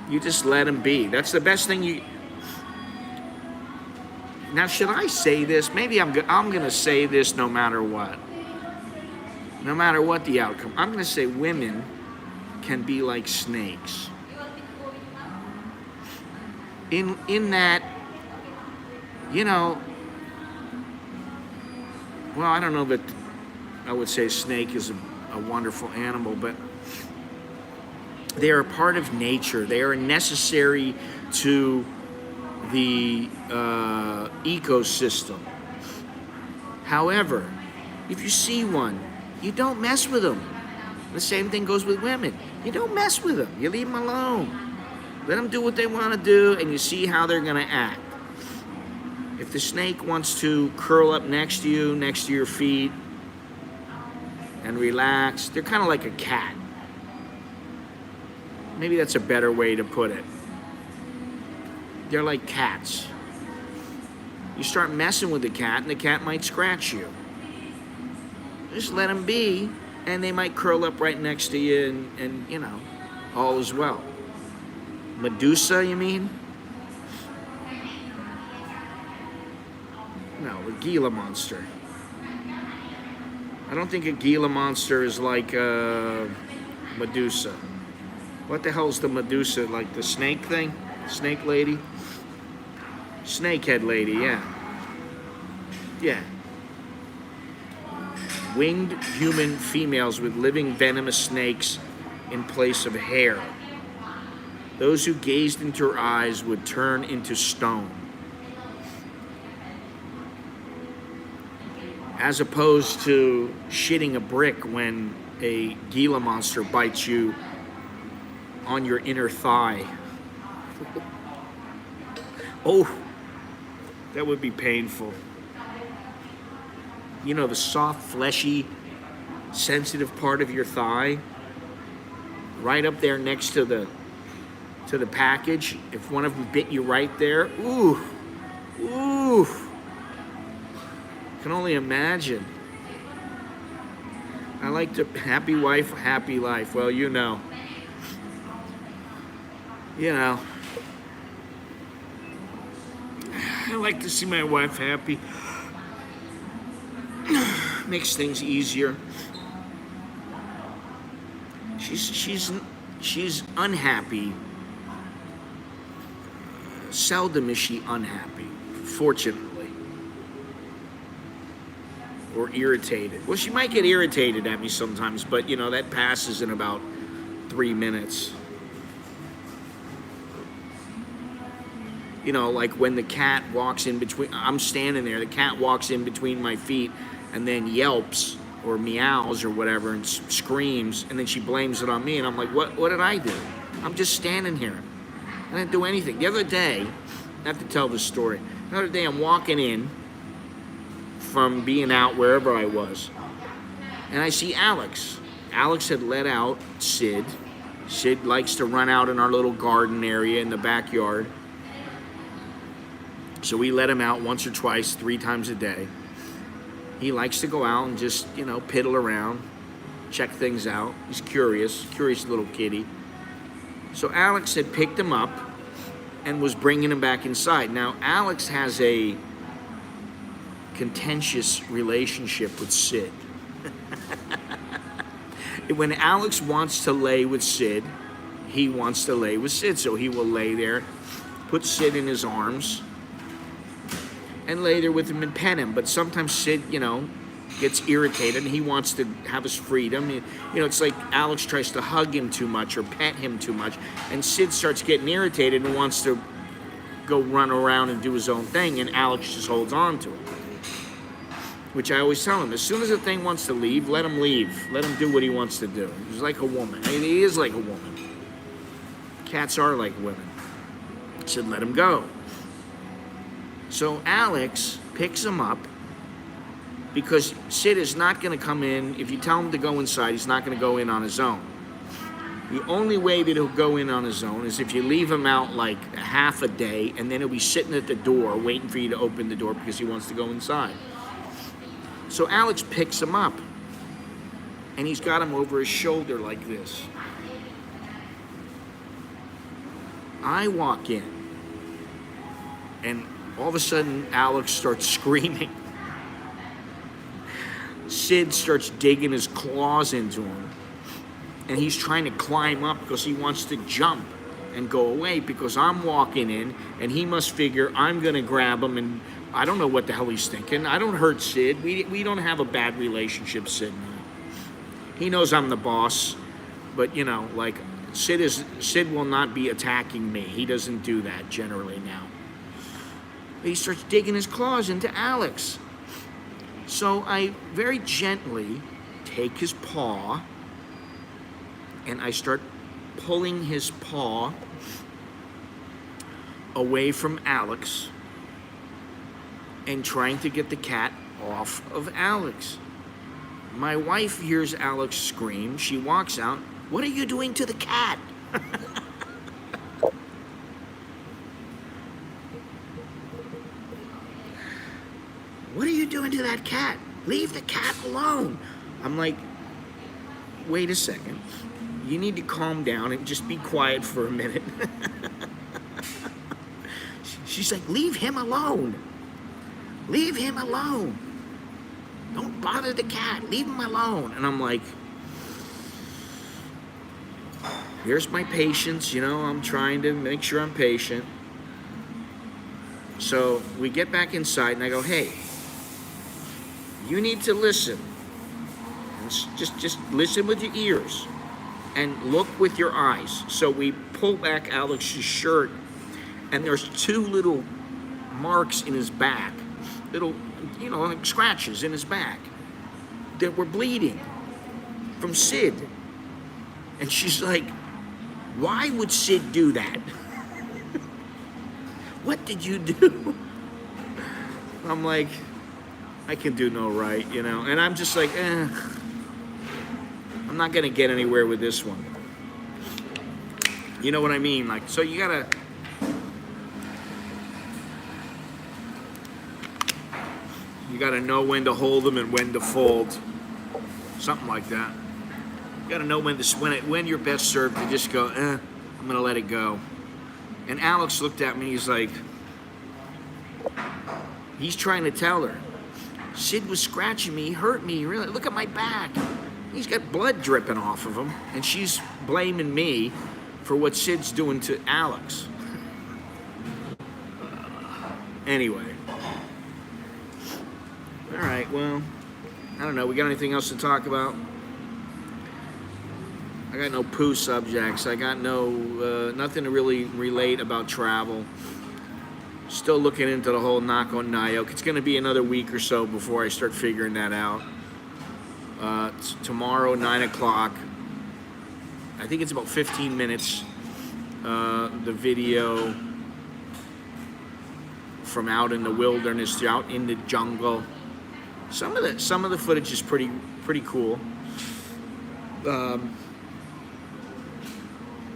you just let them be. That's the best thing you... Now, should I say this? Maybe I'm going to say this no matter what. No matter what the outcome. I'm going to say women can be like snakes. in that, you know, well, I don't know that I would say a snake is a wonderful animal, but they are a part of nature. They are necessary to the ecosystem. However, if you see one, you don't mess with them. The same thing goes with women. You don't mess with them. You leave them alone. Let them do what they want to do, and you see how they're going to act. If the snake wants to curl up next to you, next to your feet, and relax, they're kind of like a cat. Maybe that's a better way to put it. They're like cats. You start messing with the cat, and the cat might scratch you. Just let them be, and they might curl up right next to you, and you know, all is well. Medusa, you mean? No, a Gila monster. I don't think a Gila monster is like Medusa. What the hell's the Medusa? Like the snake thing? Snake lady? Snakehead lady, yeah. Yeah. Winged human females with living venomous snakes in place of hair. Those who gazed into her eyes would turn into stone. As opposed to shitting a brick when a Gila monster bites you on your inner thigh. Oh, that would be painful. You know, the soft, fleshy, sensitive part of your thigh, right up there next to the package. If one of them bit you right there, ooh, ooh. Can only imagine. I like to, happy wife, happy life. Well, you know. You know. I like to see my wife happy. Makes things easier. She's unhappy. Seldom is she unhappy, fortunately. Or irritated. Well, she might get irritated at me sometimes, but you know, that passes in about 3 minutes. You know, like when the cat walks in between, I'm standing there, the cat walks in between my feet and then yelps or meows or whatever and screams, and then she blames it on me, and I'm like, what did I do? I'm just standing here. I didn't do anything. The other day, I have to tell this story. The other day I'm walking in from being out wherever I was, and I see Alex. Alex had let out Sid. Sid likes to run out in our little garden area in the backyard. So we let him out once or twice, 3 times a day. He likes to go out and just, you know, piddle around, check things out. He's curious little kitty. So Alex had picked him up and was bringing him back inside. Now, Alex has a contentious relationship with Sid. When Alex wants to lay with Sid, he wants to lay with Sid. So he will lay there, put Sid in his arms, and lay there with him and pet him. But sometimes Sid, you know, gets irritated and he wants to have his freedom. You know, it's like Alex tries to hug him too much or pet him too much, and Sid starts getting irritated and wants to go run around and do his own thing, and Alex just holds on to him. Which I always tell him, as soon as the thing wants to leave, let him leave. Let him do what he wants to do. He's like a woman. I mean, he is like a woman. Cats are like women. I said, let him go. So Alex picks him up because Sid is not going to come in. If you tell him to go inside, he's not going to go in on his own. The only way that he'll go in on his own is if you leave him out like half a day, and then he'll be sitting at the door waiting for you to open the door because he wants to go inside. So Alex picks him up, and he's got him over his shoulder like this. I walk in, and all of a sudden, Alex starts screaming. Sid starts digging his claws into him, and he's trying to climb up because he wants to jump. and go away because I'm walking in and he must figure I'm going to grab him, and I don't know what the hell he's thinking. I don't hurt Sid. We don't have a bad relationship, Sid and I. He knows I'm the boss, but you know, like Sid will not be attacking me. He doesn't do that generally now. He starts digging his claws into Alex. So I very gently take his paw and I start pulling his paw away from Alex and trying to get the cat off of Alex. My wife hears Alex scream. She walks out. What are you doing to the cat? What are you doing to that cat? Leave the cat alone. I'm like, wait a second. You need to calm down and just be quiet for a minute. She's like, leave him alone. Leave him alone. Don't bother the cat. Leave him alone. And I'm like, here's my patience. You know, I'm trying to make sure I'm patient. So we get back inside and I go, hey, you need to listen. Just listen with your ears and look with your eyes. So we pull back Alex's shirt and there's two little marks in his back, little, you know, like scratches in his back that were bleeding from Sid. And she's like, why would Sid do that? What did you do? I'm like, I can do no right, you know? And I'm just like, I'm not gonna get anywhere with this one. You know what I mean? Like, so you gotta know when to hold them and when to fold. Something like that. You gotta know when you're best served to just go, I'm gonna let it go. And Alex looked at me, he's like, he's trying to tell her, Sid was scratching me, he hurt me, really, look at my back. He's got blood dripping off of him, and she's blaming me for what Sid's doing to Alex. Anyway. All right, well, I don't know, we got anything else to talk about? I got no poo subjects. I got nothing to really relate about travel. Still looking into the whole knock on Nyoke. It's going to be another week or so before I start figuring that out. Tomorrow, 9 o'clock. I think it's about 15 minutes. The video from out in the wilderness, out in the jungle. Some of the footage is pretty cool.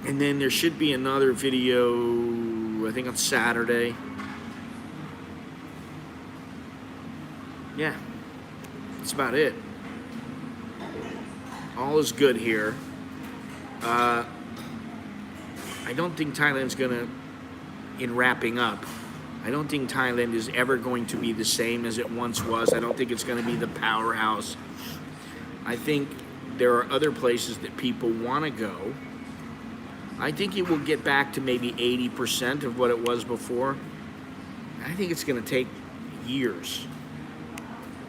And then there should be another video, I think on Saturday. Yeah, that's about it. All is good here. I don't think Thailand's gonna, in wrapping up, I don't think Thailand is ever going to be the same as it once was. I don't think it's gonna be the powerhouse. I think there are other places that people wanna go. I think it will get back to maybe 80% of what it was before. I think it's going to take years.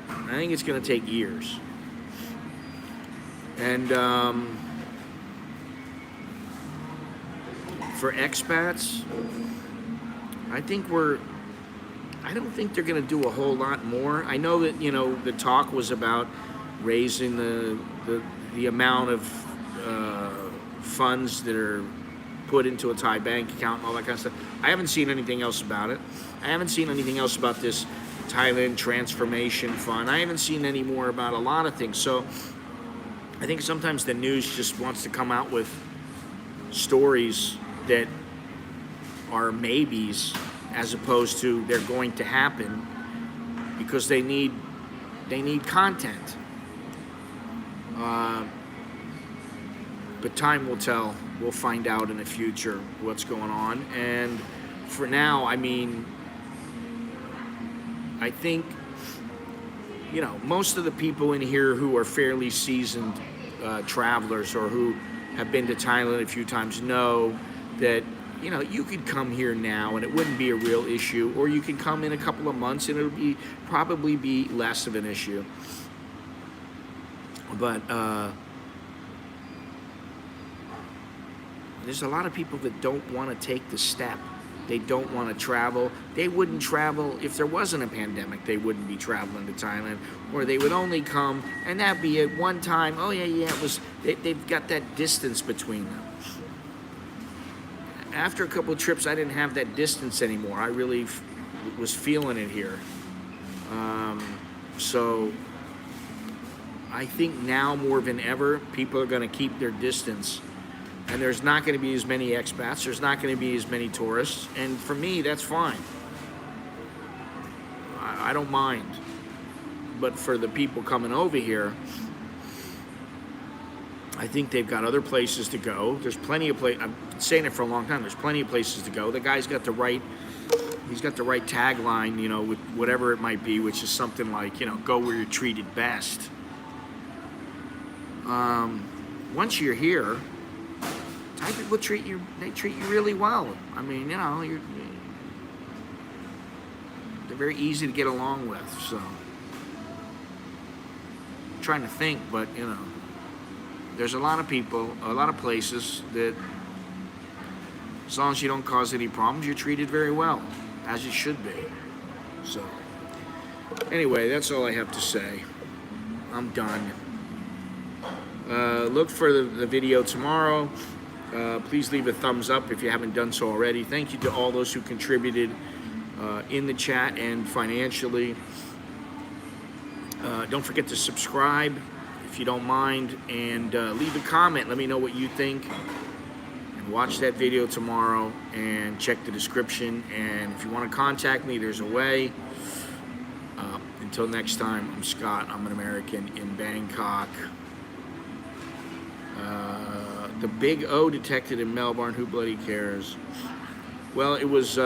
I think it's going to take years. And for expats, I don't think they're going to do a whole lot more. I know that, you know, the talk was about raising the amount of funds that are put into a Thai bank account and all that kind of stuff. I haven't seen anything else about it. I haven't seen anything else about this Thailand Transformation Fund. I haven't seen any more about a lot of things. So I think sometimes the news just wants to come out with stories that are maybes as opposed to they're going to happen because they need content. But time will tell. We'll find out in the future what's going on. And for now, I mean, I think, you know, most of the people in here who are fairly seasoned travelers or who have been to Thailand a few times know that you know, you could come here now and it wouldn't be a real issue, or you could come in a couple of months and it'll probably be less of an issue. But there's a lot of people that don't want to take the step. They don't want to travel. They wouldn't travel if there wasn't a pandemic. They wouldn't be traveling to Thailand, or they would only come, and that'd be at one time. Oh yeah, it was. They've got that distance between them. After a couple of trips, I didn't have that distance anymore. I really was feeling it here. So I think now more than ever, people are going to keep their distance. And there's not going to be as many expats. There's not going to be as many tourists. And for me, that's fine. I don't mind. But for the people coming over here, I think they've got other places to go. There's plenty of places. I've been saying it for a long time. There's plenty of places to go. The guy's got the right, he's got the right tagline, you know, with whatever it might be, which is something like, you know, go where you're treated best. Once you're here, Thai people treat you really well. I mean, you know, they're very easy to get along with. So, I'm trying to think, but you know, there's a lot of people, a lot of places that, as long as you don't cause any problems, you're treated very well, as you should be. So, anyway, that's all I have to say. I'm done. Look for the video tomorrow. Please leave a thumbs up if you haven't done so already. Thank you to all those who contributed in the chat and financially. Don't forget to subscribe if you don't mind, and leave a comment. Let me know what you think. And watch that video tomorrow and check the description. And if you want to contact me, there's a way. Until next time, I'm Scott. I'm an American in Bangkok. The big O detected in Melbourne. Who bloody cares? Well, it was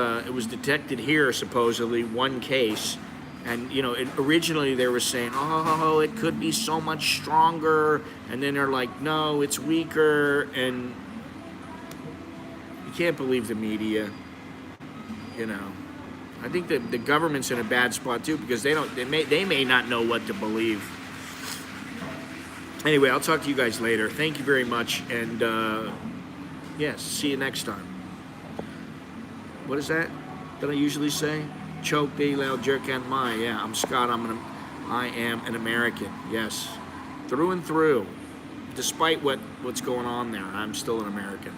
detected here, supposedly, one case, and you know, originally they were saying, oh, it could be so much stronger, and then they're like, no, it's weaker, and you can't believe the media. You know, I think that the government's in a bad spot too, because they may not know what to believe. Anyway, I'll talk to you guys later. Thank you very much, and yes, see you next time. What is that I usually say? Choke, day, loud, jerk, and my. Yeah, I'm Scott. I am an American. Yes, through and through. Despite what's going on there, I'm still an American.